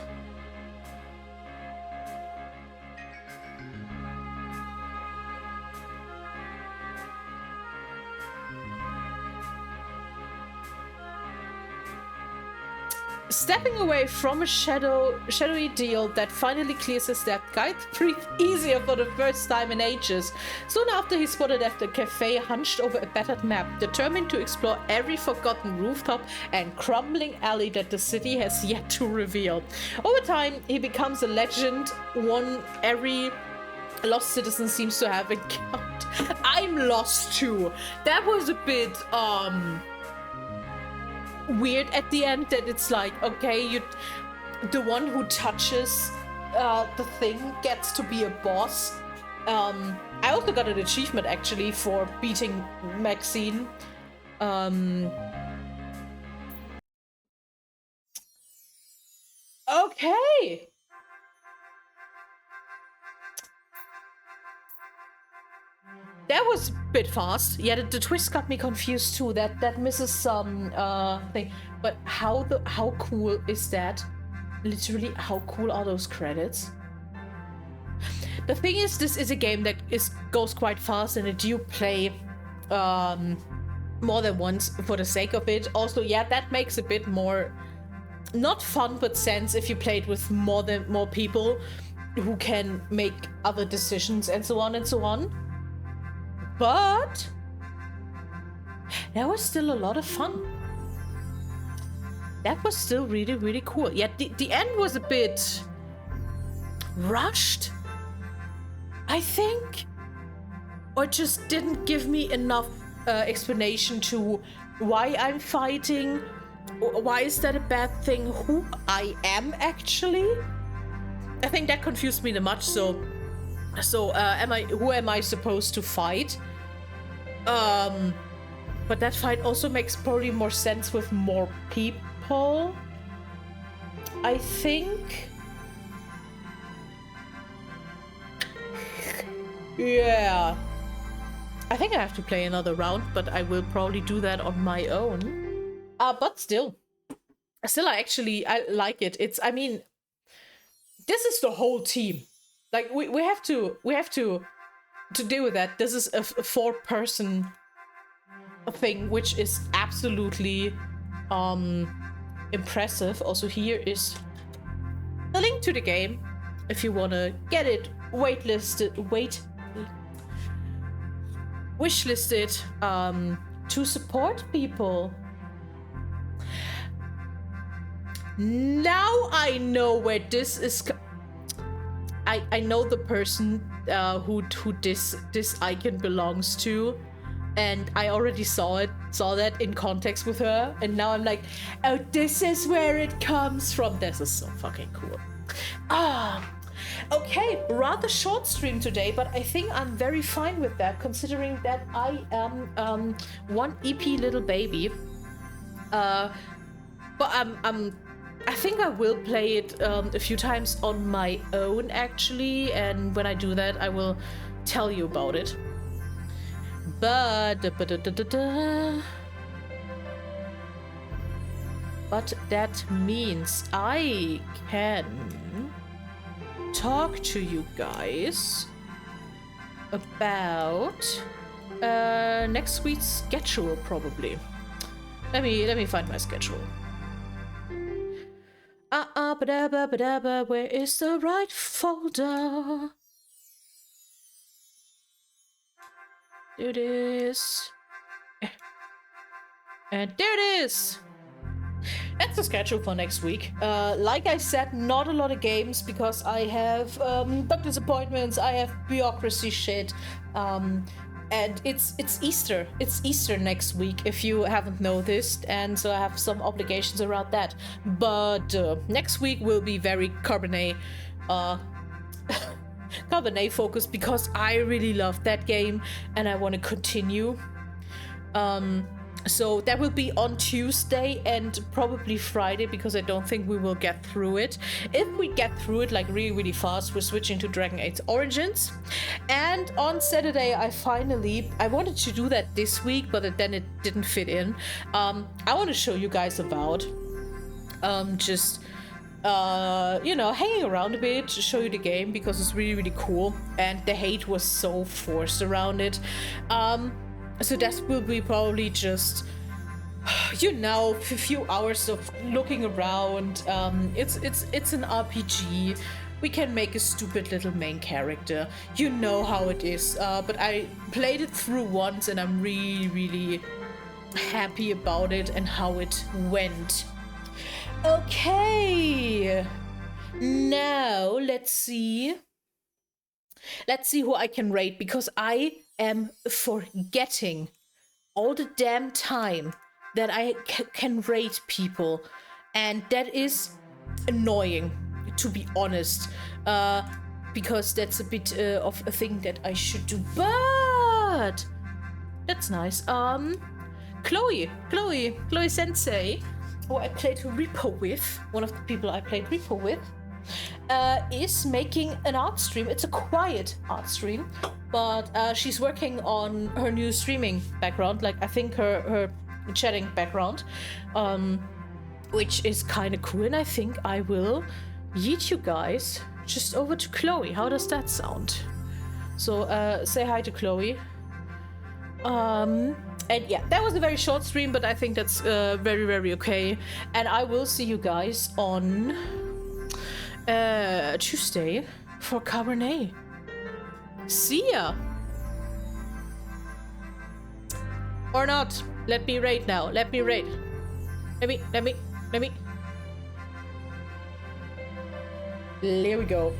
Stepping away from a shadowy deal that finally clears his depth, Guide breathed easier for the first time in ages. Soon after, he spotted at the cafe hunched over a battered map, determined to explore every forgotten rooftop and crumbling alley that the city has yet to reveal. Over time, he becomes a legend, one every lost citizen seems to have encountered. I'm lost too. That was a bit, weird at the end, that it's like, okay, the one who touches the thing gets to be a boss. I also got an achievement actually for beating Maxine. Okay. That was a bit fast. Yeah, the twist got me confused too. That misses some thing. But how cool is that? Literally, how cool are those credits? the thing is, this is a game that goes quite fast, and it do play more than once for the sake of it. Also, yeah, that makes a bit more not fun but sense if you play it with more people who can make other decisions and so on and so on. But that was still a lot of fun. That was still really, really cool. Yeah, the end was a bit rushed, I think, or just didn't give me enough explanation to why I'm fighting. Why is that a bad thing? Who I am actually? I think that confused me the much. So who am I supposed to fight? But that fight also makes probably more sense with more people, I think. Yeah. I think I have to play another round, but I will probably do that on my own. But still, I like it. I mean, this is the whole team. Like, we have to deal with that. This is a 4-person thing, which is absolutely impressive. Also, here is the link to the game if you want to get it wishlisted to support people. Now I know where this is. I know the person who this icon belongs to, and I already saw that in context with her, and now I'm like, oh, this is where it comes from. This is so fucking cool. Okay, rather short stream today, but I think I'm very fine with that, considering that I am one EP little baby. But I think I will play it a few times on my own, actually, and when I do that, I will tell you about it. But that means I can talk to you guys about next week's schedule, probably. Let me find my schedule. Where is the right folder? There it is. And there it is. That's the schedule for next week. Like I said, not a lot of games because I have doctor's appointments, I have bureaucracy shit, and it's Easter. It's Easter next week, if you haven't noticed, and so I have some obligations around that. But next week will be very Carbonet focused because I really love that game and I want to continue. So that will be on Tuesday and probably Friday, because I don't think we will get through it. If we get through it like really, really fast, we're switching to Dragon Age Origins. And on Saturday, I wanted to do that this week, but then it didn't fit in. I want to show you guys about hanging around a bit, show you the game, because it's really, really cool. And the hate was so forced around it. So that will be probably just, a few hours of looking around. It's an RPG. We can make a stupid little main character. You know how it is. But I played it through once and I'm really, really happy about it and how it went. Okay. Now, let's see who I can rate, because I am forgetting all the damn time that I can rate people, and that is annoying, to be honest, because that's a bit of a thing that I should do, but that's nice. Chloe Sensei, who I played Repo with, one of the people I played Repo with, is making an art stream. It's a quiet art stream, but she's working on her new streaming background, like I think her chatting background, which is kind of cool, and I think I will yeet you guys just over to Chloe. How does that sound? So say hi to Chloe. And yeah, that was a very short stream, but I think that's very, very okay. And I will see you guys on Tuesday for Cabernet. See ya! Or not. Let me rate now. Let me rate. Let me. There we go.